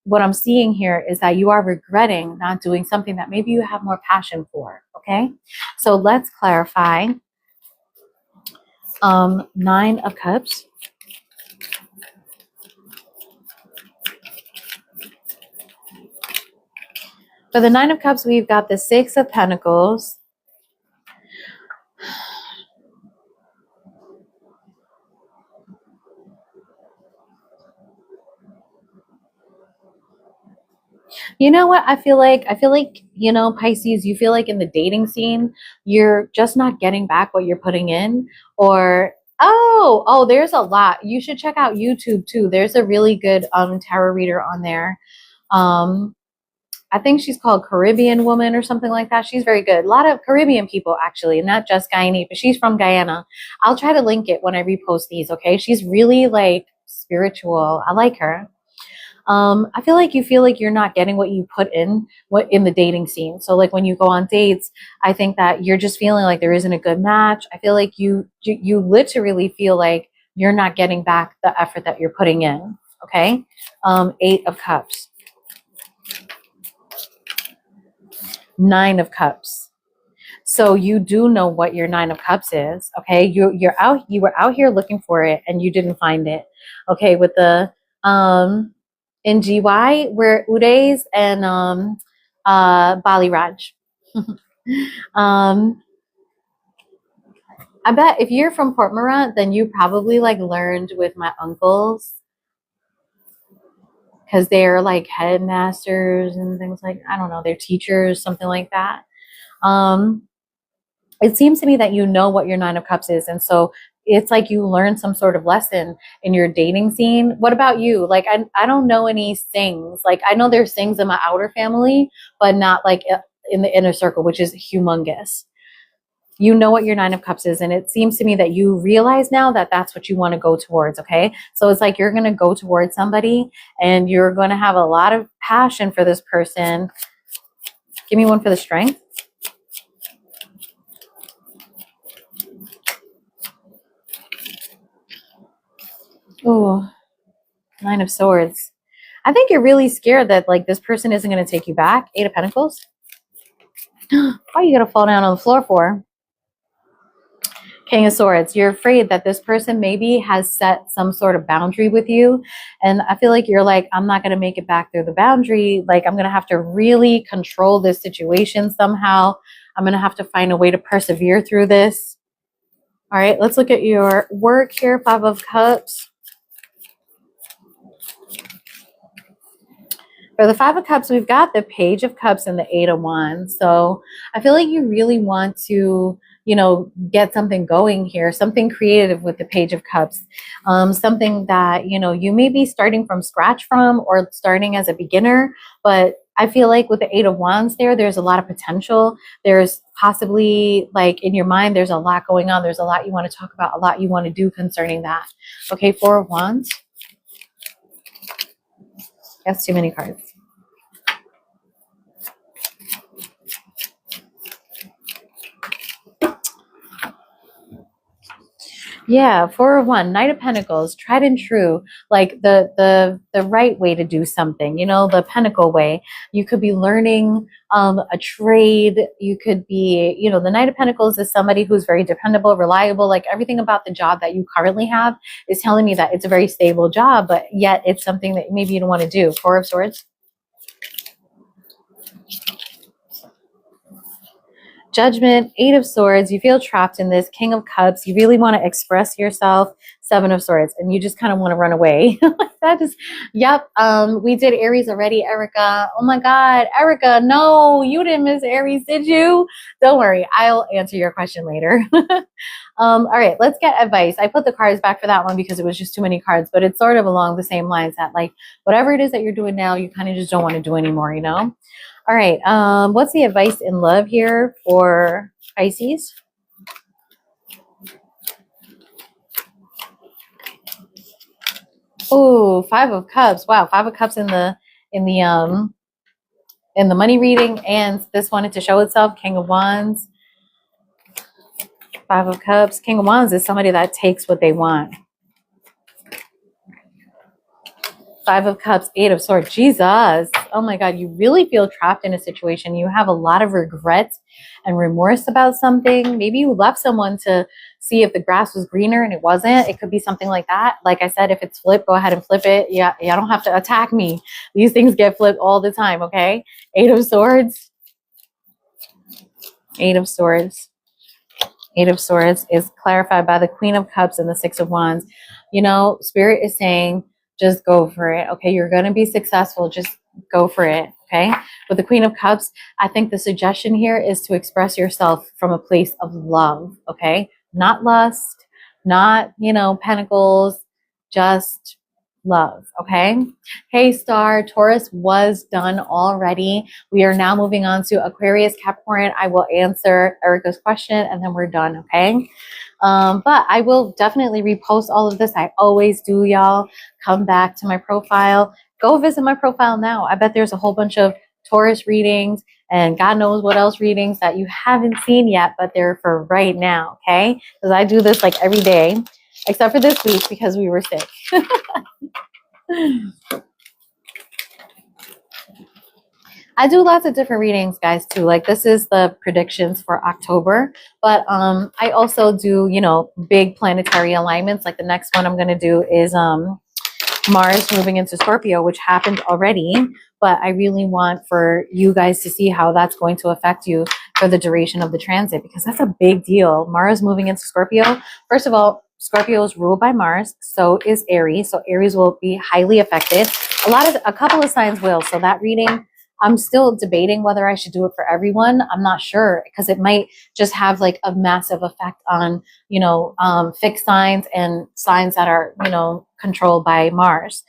what I'm seeing here is that you are regretting not doing something that maybe you have more passion for. Okay, so let's clarify. Nine of Cups. For the Nine of Cups, we've got the Six of Pentacles. You know what? I feel like, Pisces, you feel like in the dating scene, you're just not getting back what you're putting in. Or, oh, there's a lot. You should check out YouTube too. There's a really good tarot reader on there. Um, I think she's called Caribbean Woman or something like that. She's very good. A lot of Caribbean people, actually, not just Guyanese, but she's from Guyana. I'll try to link it when I repost these, okay? She's really like spiritual. I like her. I feel like you feel like you're not getting what you put in the dating scene. So like when you go on dates, I think that you're just feeling like there isn't a good match. I feel like you literally feel like you're not getting back the effort that you're putting in. Okay. Eight of Cups. Nine of Cups. So you do know what your Nine of Cups is. Okay. You were out here looking for it and you didn't find it. Okay. With the um in GY, we're Udays and Bali Raj. um, I bet if you're from Port Morant, then you probably like learned with my uncles because they're like headmasters and things like, I don't know, they're teachers, something like that. Um, it seems to me that you know what your Nine of Cups is, and so it's like you learn some sort of lesson in your dating scene. What about you? Like I don't know any sings. Like I know there's sings in my outer family, but not like in the inner circle, which is humongous. You know what your Nine of Cups is, and it seems to me that you realize now that that's what you want to go towards. Okay, so it's like you're going to go towards somebody and you're going to have a lot of passion for this person. Give me one for the Strength. Oh, Nine of Swords. I think you're really scared that like this person isn't going to take you back. Eight of Pentacles. Why are you going to fall down on the floor for? King of Swords. You're afraid that this person maybe has set some sort of boundary with you. And I feel like you're like, I'm not going to make it back through the boundary. Like I'm going to have to really control this situation somehow. I'm going to have to find a way to persevere through this. All right, let's look at your work here. Five of Cups. For the Five of Cups, we've got the Page of Cups and the Eight of Wands. So I feel like you really want to, get something going here, something creative with the Page of Cups, something that, you may be starting from scratch from or starting as a beginner. But I feel like with the Eight of Wands there's a lot of potential. There's possibly like in your mind, there's a lot going on. There's a lot you want to talk about, a lot you want to do concerning that. Okay, Four of Wands. That's too many cards. Yeah, Four of One, Knight of Pentacles, tried and true, like the right way to do something, you know, the Pentacle way. You could be learning a trade. You could be, you know, the Knight of Pentacles is somebody who's very dependable, reliable. Like everything about the job that you currently have is telling me that it's a very stable job, but yet it's something that maybe you don't want to do. Four of Swords. Judgment, Eight of Swords, you feel trapped in this. King of Cups, you really want to express yourself. Seven of Swords, and you just kind of want to run away. That is, yep. We did Aries already, Erica. Oh my God, Erica, no, you didn't miss Aries, did you? Don't worry, I'll answer your question later. All right, let's get advice. I put the cards back for that one because it was just too many cards, but it's sort of along the same lines that like whatever it is that you're doing now, you kind of just don't want to do anymore, you know? All right. What's the advice in love here for Pisces? Oh, Five of Cups. Wow, Five of Cups in the money reading, and this wanted to show itself. King of Wands. Five of Cups. King of Wands is somebody that takes what they want. Five of Cups, Eight of Swords. Jesus. Oh my God. You really feel trapped in a situation. You have a lot of regret and remorse about something. Maybe you left someone to see if the grass was greener and it wasn't. It could be something like that. Like I said, if it's flipped, go ahead and flip it. Yeah, you don't have to attack me. These things get flipped all the time, okay? Eight of Swords. Eight of Swords. Eight of Swords is clarified by the Queen of Cups and the Six of Wands. You know, Spirit is saying, just go for it. Okay, you're going to be successful. Just go for it. Okay. With the Queen of Cups, I think the suggestion here is to express yourself from a place of love. Okay. Not lust, not, you know, pentacles, just love. Okay. Hey, Star, Taurus was done already. We are now moving on to Aquarius, Capricorn. I will answer Erica's question and then we're done. Okay. But I will definitely repost all of this. I always do, y'all. Come back to my profile. Go visit my profile now. I bet there's a whole bunch of Taurus readings and God knows what else readings that you haven't seen yet, but they're for right now, okay? Because I do this like every day, except for this week because we were sick. I do lots of different readings, guys, too. Like this is the predictions for October, but I also do, you know, big planetary alignments. Like the next one I'm going to do is Mars moving into Scorpio, which happened already, but I really want for you guys to see how that's going to affect you for the duration of the transit, because that's a big deal. Mars moving into Scorpio. First of all, Scorpio is ruled by Mars, so is Aries. So Aries will be highly affected. A couple of signs will. So that reading, I'm still debating whether I should do it for everyone. I'm not sure because it might just have like a massive effect on, you know, fixed signs and signs that are, you know, controlled by Mars.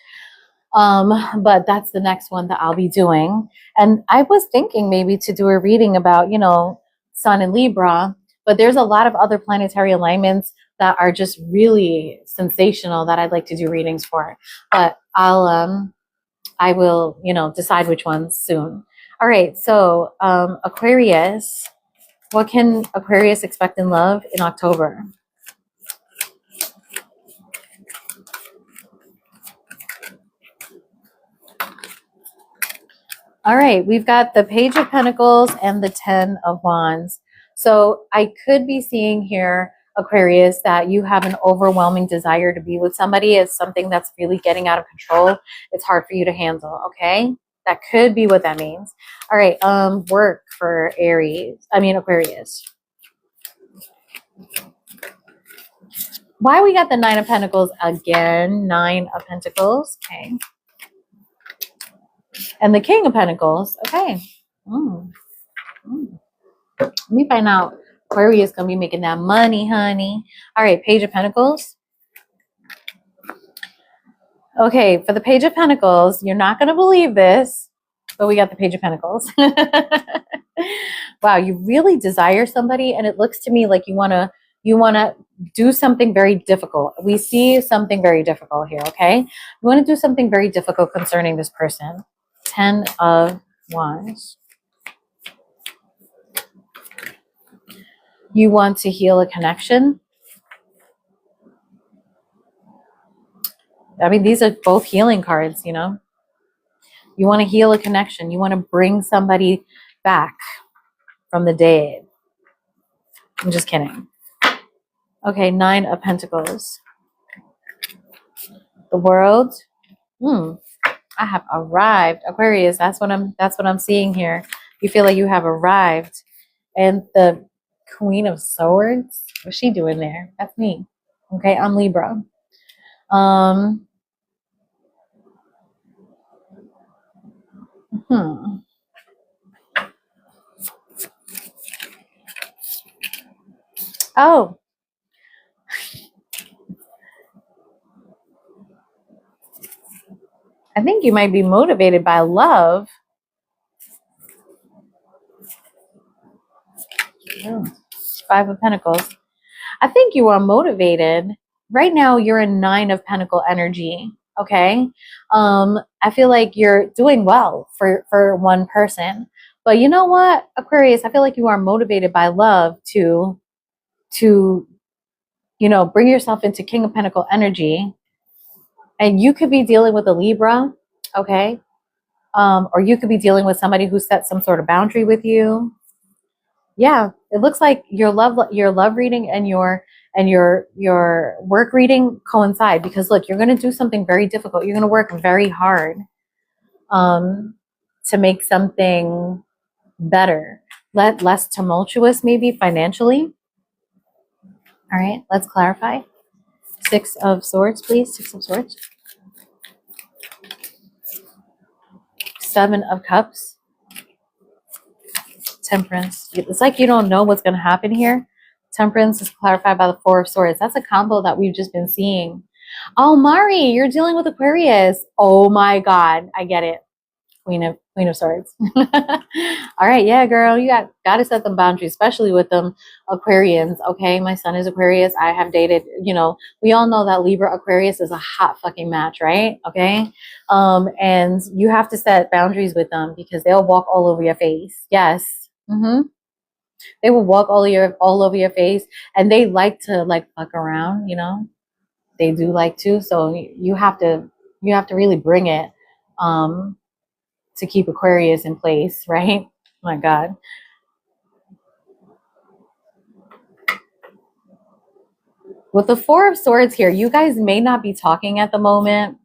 But that's the next one that I'll be doing. And I was thinking maybe to do a reading about, you know, Sun and Libra, but there's a lot of other planetary alignments that are just really sensational that I'd like to do readings for. But I will, you know, decide which ones soon. All right. So, Aquarius, what can Aquarius expect in love in October? All right. We've got the Page of Pentacles and the Ten of Wands. So I could be seeing here, Aquarius, that you have an overwhelming desire to be with somebody. It's something that's really getting out of control. It's hard for you to handle. Okay. That could be what that means. All right. Work for Aquarius. Why we got the Nine of Pentacles again? Nine of Pentacles. Okay. And the King of Pentacles. Okay. Let me find out. Aquarius gonna be making that money, honey. All right. Page of Pentacles. Okay. For the Page of Pentacles, you're not gonna believe this, but we got the Page of Pentacles. Wow. You really desire somebody, and it looks to me like you want to do something very difficult. We see something very difficult here, okay? You want to do something very difficult concerning this person. 10 of Wands. You want to heal a connection. I mean, these are both healing cards, you know. You want to heal a connection. You want to bring somebody back from the dead. I'm just kidding. Okay, 9 of Pentacles. The World. I have arrived. Aquarius, that's what I'm seeing here. You feel like you have arrived. And the Queen of Swords. What's she doing there? That's me. Okay, I'm Libra. Oh, I think you might be motivated by love. Oh, 5 of Pentacles. I think you are motivated. Right now, you're in 9 of Pentacle energy. Okay. I feel like you're doing well for one person. But you know what, Aquarius, I feel like you are motivated by love to bring yourself into King of Pentacle energy. And you could be dealing with a Libra, okay? Or you could be dealing with somebody who set some sort of boundary with you. Yeah, it looks like your love reading and your work reading coincide, because look, you're going to do something very difficult. You're going to work very hard to make something better, less tumultuous, maybe financially. All right, let's clarify. 6 of Swords, please. 6 of Swords. 7 of Cups. Temperance. It's like you don't know what's going to happen here. Temperance is clarified by the 4 of Swords. That's a combo that we've just been seeing. Oh, Mari, you're dealing with Aquarius. Oh my God, I get it. Queen of Swords. All right, yeah, girl, you got to set them boundaries, especially with them Aquarians. Okay, my son is Aquarius. I have dated. We all know that Libra Aquarius is a hot fucking match, right? Okay, and you have to set boundaries with them because they'll walk all over your face. Yes. They will walk all over your face, and they like to fuck around. They do like to. So you have to really bring it to keep Aquarius in place, right? Oh my God. With the 4 of Swords here, you guys may not be talking at the moment.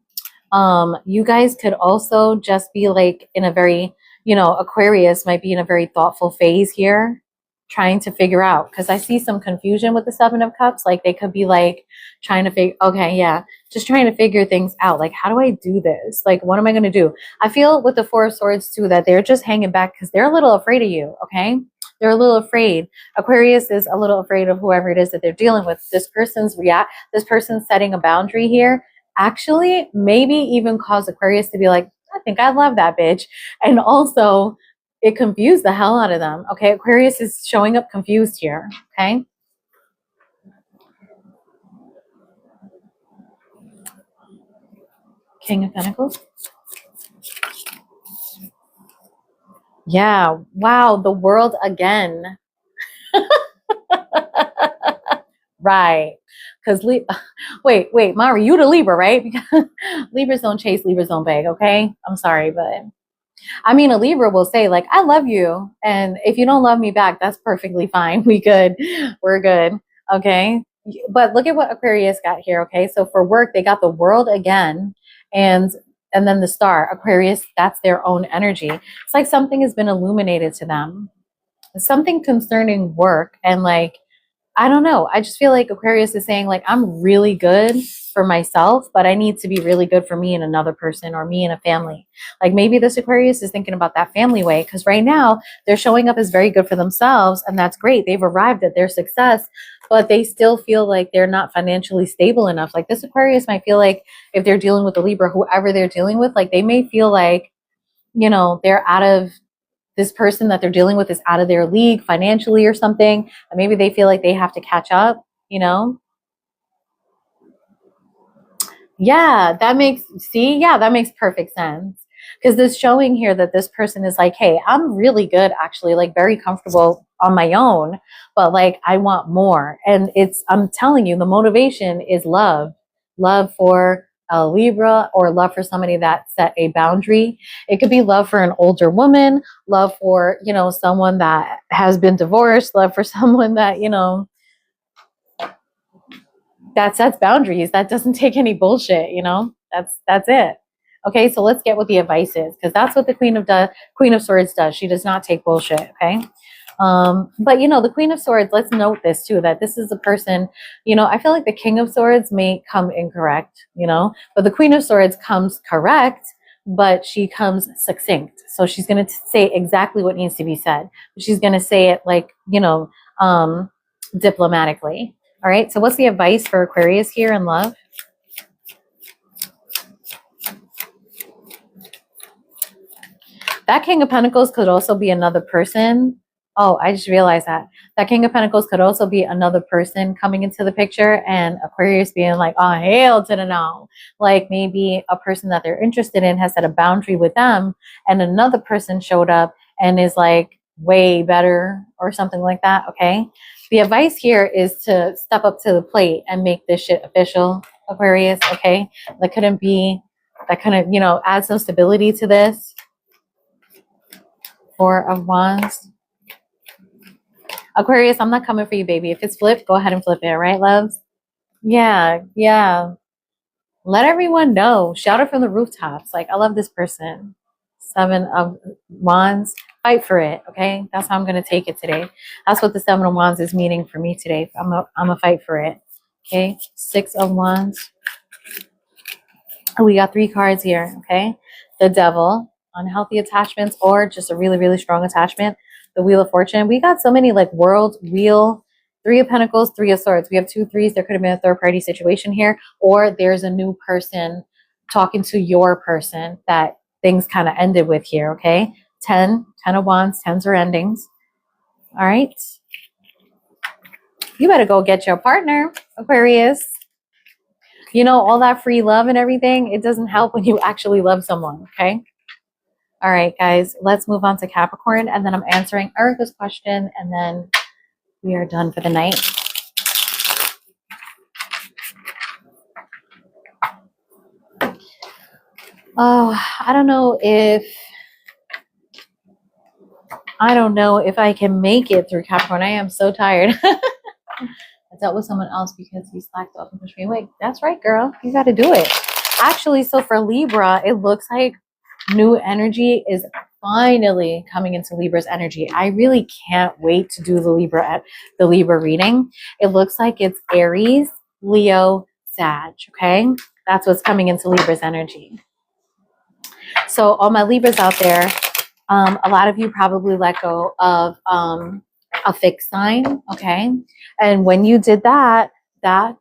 You guys could also just be like in a very, Aquarius might be in a very thoughtful phase here, trying to figure out, because I see some confusion with the 7 of Cups. Like they could be like trying to figure, okay, yeah, just trying to figure things out. Like, how do I do this? Like, what am I going to do? I feel with the 4 of Swords too, that they're just hanging back because they're a little afraid of you. Okay. They're a little afraid. Aquarius is a little afraid of whoever it is that they're dealing with. This person's setting a boundary here actually maybe even cause Aquarius to be like, I think I love that bitch. And also it confused the hell out of them. Okay, Aquarius is showing up confused here. Okay. King of Pentacles. Yeah. Wow. The World again. Right. Because wait, Mari, you the Libra, right? Because Libras don't chase, Libras don't beg. Okay. I'm sorry, but I mean, a Libra will say like, I love you. And if you don't love me back, that's perfectly fine. We're good. Okay. But look at what Aquarius got here. Okay. So for work, they got the World again. And then the Star. Aquarius, that's their own energy. It's like something has been illuminated to them. Something concerning work. And like, I don't know. I just feel like Aquarius is saying like, I'm really good for myself, but I need to be really good for me and another person, or me and a family. Like maybe this Aquarius is thinking about that family way, because right now they're showing up as very good for themselves, and that's great. They've arrived at their success, but they still feel like they're not financially stable enough. Like this Aquarius might feel like if they're dealing with a Libra, whoever they're dealing with, like they may feel like, they're out of, this person that they're dealing with is out of their league financially or something. And maybe they feel like they have to catch up, Yeah, that makes perfect sense. Because this showing here that this person is like, hey, I'm really good, actually, like very comfortable on my own, but like I want more. And I'm telling you, the motivation is love for a Libra, or love for somebody that set a boundary. It could be love for an older woman, love for, you know, someone that has been divorced, love for someone that, you know, that sets boundaries, that doesn't take any bullshit, you know. That's it. Okay, so let's get what the advice is, because that's what the Queen of Swords does. She does not take bullshit. Okay. But you know, the Queen of Swords, let's note this too, that this is a person, you know, I feel like the King of Swords may come incorrect, you know, but the Queen of Swords comes correct, but she comes succinct. So she's going to say exactly what needs to be said. She's going to say it like, you know, diplomatically. All right. So what's the advice for Aquarius here in love? That King of Pentacles could also be another person. Oh, I just realized that. That King of Pentacles could also be another person coming into the picture, and Aquarius being like, oh, hail to the no. Like maybe a person that they're interested in has set a boundary with them, and another person showed up and is like way better or something like that. Okay. The advice here is to step up to the plate and make this shit official, Aquarius. Okay. That couldn't, you know, add some stability to this. Four of Wands. Aquarius, I'm not coming for you, baby. If it's flipped, go ahead and flip it, right, loves? Yeah, yeah. Let everyone know. Shout it from the rooftops. Like, I love this person. Seven of Wands. Fight for it, okay? That's how I'm going to take it today. That's what the Seven of Wands is meaning for me today. I'm a fight for it, okay? Six of Wands. We got 3 cards here, okay? The Devil, unhealthy attachments, or just a really, really strong attachment. The Wheel of Fortune. We got so many like world, wheel, 3 of Pentacles, 3 of Swords. We have 2 3s. There could have been a third party situation here, or there's a new person talking to your person that things kind of ended with here, okay? 10 of Wands. 10s are endings. All right. You better go get your partner, Aquarius. You know, all that free love and everything, it doesn't help when you actually love someone, okay? All right, guys, let's move on to Capricorn, and then I'm answering Erica's question, and then we are done for the night. Oh, I don't know if I can make it through Capricorn. I am so tired. I dealt with someone else because he slacked off and pushed me away. That's right, girl. You got to do it. Actually, so for Libra, it looks like new energy is finally coming into Libra's energy. I really can't wait to do the Libra reading. It looks like it's Aries, Leo, Sag, okay? That's what's coming into Libra's energy. So all my Libras out there, a lot of you probably let go of a fixed sign, okay? And when you did that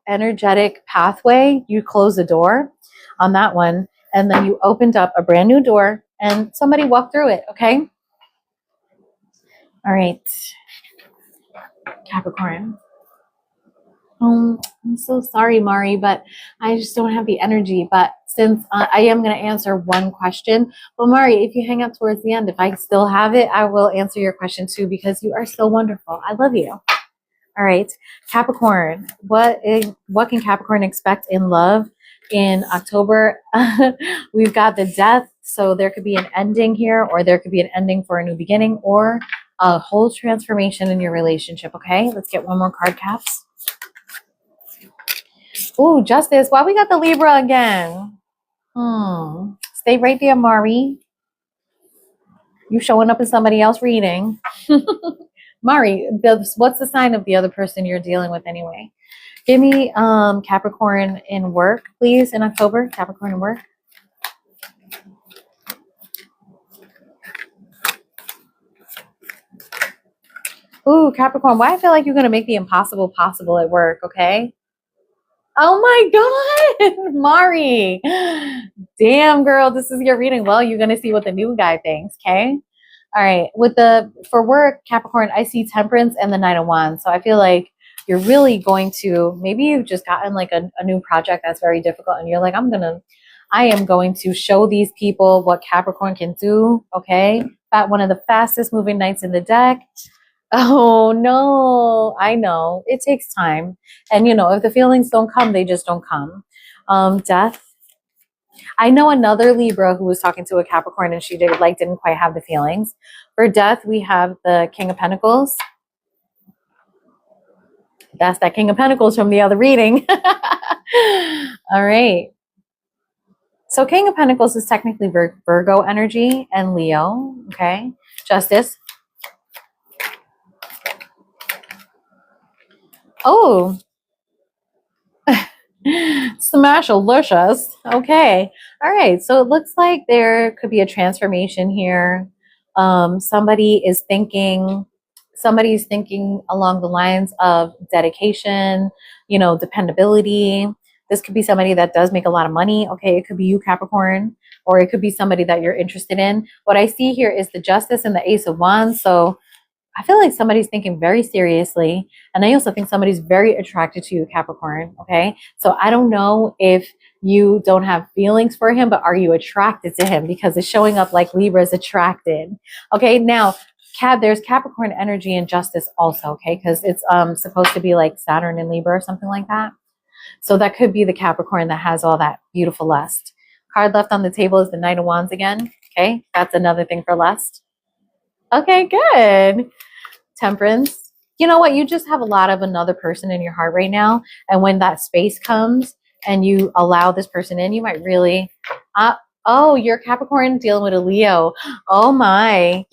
energetic pathway, you closed the door on that one, and then you opened up a brand new door and somebody walked through it, okay? All right, Capricorn. I'm so sorry, Mari, but I just don't have the energy. But since I am going to answer one question, well, Mari, if you hang up towards the end, if I still have it, I will answer your question too, because you are so wonderful. I love you. All right, Capricorn, what can Capricorn expect in love in October? We've got the Death, so there could be an ending here, or there could be an ending for a new beginning, or a whole transformation in your relationship, okay? Let's get one more card, Caps. Ooh, Justice. Why we got the Libra again? Stay right there, Mari. You showing up in somebody else reading. Mari, what's the sign of the other person you're dealing with anyway? Give me Capricorn in work, please, in October. Capricorn in work. Ooh, Capricorn, why I feel like you're going to make the impossible possible at work, okay? Oh my God, Mari. Damn, girl, this is your reading. Well, you're going to see what the new guy thinks, okay? All right. For work, Capricorn, I see Temperance and the Knight of Wands. So I feel like you're really going to, maybe you've just gotten like a new project that's very difficult, and you're like, I am going to show these people what Capricorn can do, okay? One of the fastest moving knights in the deck. Oh no, I know it takes time, and you know, if the feelings don't come, they just don't come. Death, I know another Libra who was talking to a Capricorn and she didn't quite have the feelings. For death, we have the King of Pentacles. That's that King of Pentacles from the other reading. All right. So King of Pentacles is technically Virgo energy and Leo. Okay. Justice. Oh, Smashalicious. Okay. All right. So it looks like there could be a transformation here. Somebody's thinking along the lines of dedication, dependability. This could be somebody that does make a lot of money. Okay. It could be you, Capricorn, or it could be somebody that you're interested in. What I see here is the Justice and the Ace of Wands. So I feel like somebody's thinking very seriously. And I also think somebody's very attracted to you, Capricorn. Okay. So I don't know if you don't have feelings for him, but are you attracted to him? Because it's showing up like Libra is attracted. Okay. Now, there's Capricorn energy and Justice also. Okay. Because it's supposed to be like Saturn and Libra or something like that. So that could be the Capricorn that has all that beautiful lust. Card left on the table is the Knight of Wands again. Okay. That's another thing for lust. Okay, good. Temperance. You know what? You just have a lot of another person in your heart right now. And when that space comes and you allow this person in, you might really, oh, you're Capricorn dealing with a Leo. Oh my,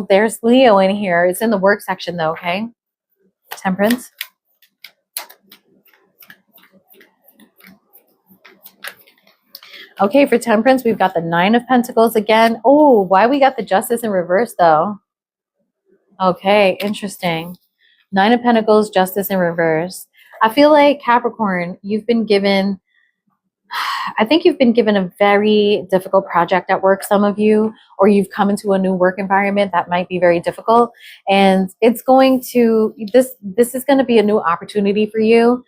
there's Leo in here. It's in the work section though, okay? Temperance. Okay, for Temperance, we've got the Nine of Pentacles again. Oh, why we got the Justice in reverse though? Okay, interesting. Nine of Pentacles, Justice in reverse. I feel like Capricorn, I think you've been given a very difficult project at work, some of you, or you've come into a new work environment that might be very difficult. And this is going to be a new opportunity for you.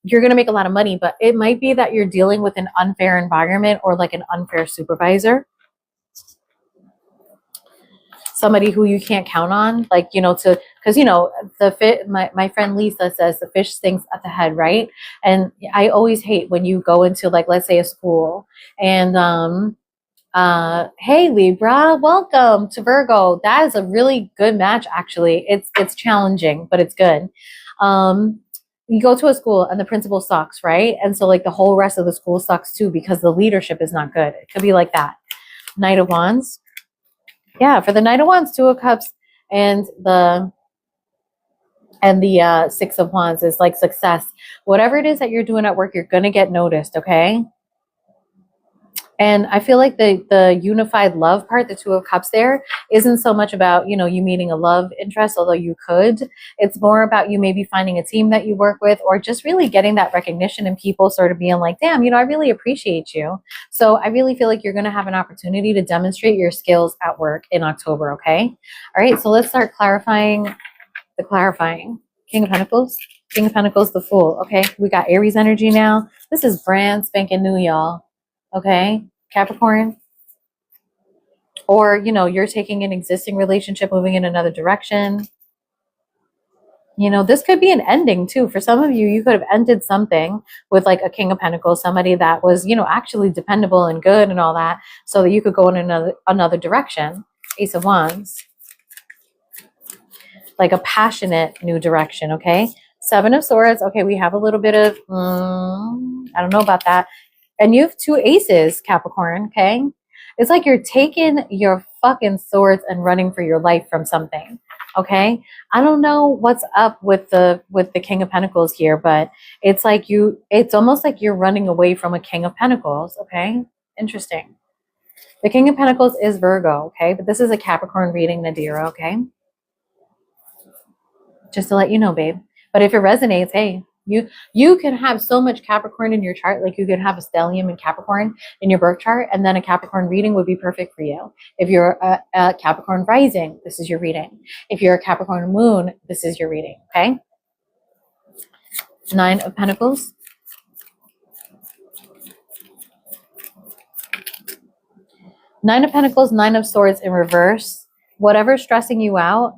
You're going to make a lot of money, but it might be that you're dealing with an unfair environment or like an unfair supervisor. Somebody who you can't count on, like, because, my friend Lisa says the fish stinks at the head, right? And I always hate when you go into, like, let's say a school and, hey, Libra, welcome to Virgo. That is a really good match, actually. It's challenging, but it's good. You go to a school and the principal sucks, right? And so, like, the whole rest of the school sucks too because the leadership is not good. It could be like that. Knight of Wands. Yeah, for the Knight of Wands, Two of Cups, and the Six of Wands is like success. Whatever it is that you're doing at work, you're going to get noticed, okay? And I feel like the unified love part, the Two of Cups there, isn't so much about, you meeting a love interest, although you could. It's more about you maybe finding a team that you work with or just really getting that recognition and people sort of being like, damn, I really appreciate you. So I really feel like you're going to have an opportunity to demonstrate your skills at work in October, okay? All right, so let's start clarifying. King of Pentacles. King of Pentacles, the Fool. Okay, we got Aries energy now. This is brand spanking new, y'all. Okay, Capricorn. Or, you're taking an existing relationship, moving in another direction. This could be an ending too. For some of you, you could have ended something with like a King of Pentacles, somebody that was, actually dependable and good and all that, so that you could go in another direction. Ace of Wands. Like a passionate new direction, okay? Seven of Swords. Okay, we have a little bit of, I don't know about that. And you have two aces, Capricorn, okay? It's like you're taking your fucking swords and running for your life from something, okay? I don't know what's up with the King of Pentacles here, but it's like it's almost like you're running away from a King of Pentacles, okay? Interesting. The King of Pentacles is Virgo, okay? But this is a Capricorn reading, Nadira, okay? Just to let you know, babe. But if it resonates, hey, you can have so much Capricorn in your chart. Like you could have a stellium in Capricorn in your birth chart, and then a Capricorn reading would be perfect for you. If you're a Capricorn rising, this is your reading. If you're a Capricorn moon, this is your reading, okay? Nine of Pentacles. Nine of Pentacles, Nine of Swords in reverse. Whatever's stressing you out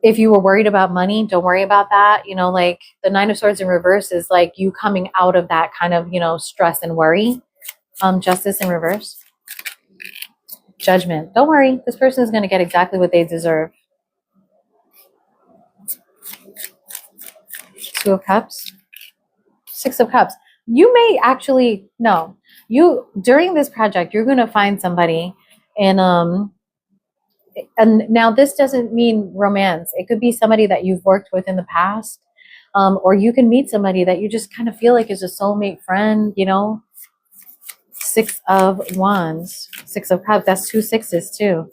if you were worried about money, don't worry about that. You know, like the Nine of Swords in reverse is like you coming out of that kind of, you know, stress and worry. Justice in reverse. Judgment. Don't worry. This person is going to get exactly what they deserve. Two of Cups. Six of Cups. You may actually, no, you, during this project, you're going to find somebody and now this doesn't mean romance. It could be somebody that you've worked with in the past. Or you can meet somebody that you just kind of feel like is a soulmate friend, you know. Six of Wands, Six of Cups. That's two sixes too.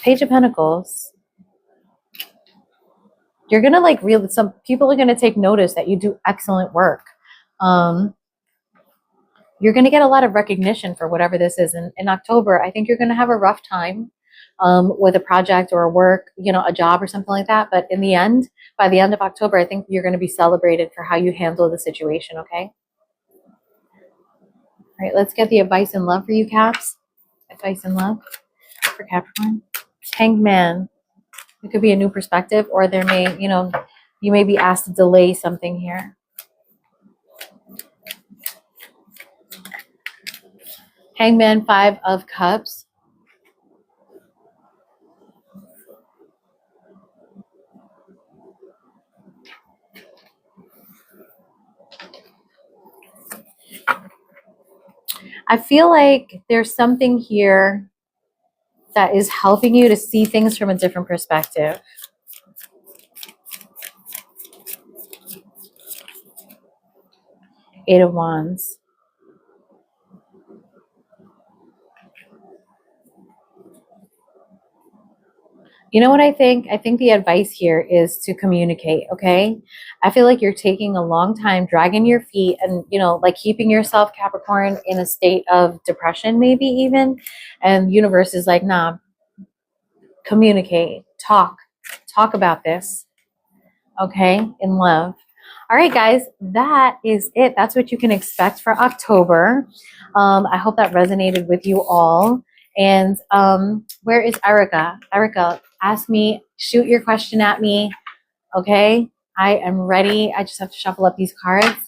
Page of Pentacles. You're going to like some people are going to take notice that you do excellent work. You're going to get a lot of recognition for whatever this is. In October, I think you're going to have a rough time with a project or a work, you know, a job or something like that. But in the end, by the end of October, I think you're going to be celebrated for how you handle the situation, okay? All right, let's get the advice in love for you, Caps. Advice in love for Capricorn. Hanged Man. It could be a new perspective, or there may, you know, you may be asked to delay something here. Hangman, Five of Cups. I feel like there's something here that is helping you to see things from a different perspective. Eight of Wands. You know what I think? I think the advice here is to communicate, okay? I feel like you're taking a long time, dragging your feet and, you know, like keeping yourself, Capricorn, in a state of depression maybe even. And universe is like, nah, communicate, talk about this, okay? In love. All right, guys, that is it. That's what you can expect for October. I hope that resonated with you all. And where is Erica? Erica, ask me, shoot your question at me. Okay, I am ready. I just have to shuffle up these cards.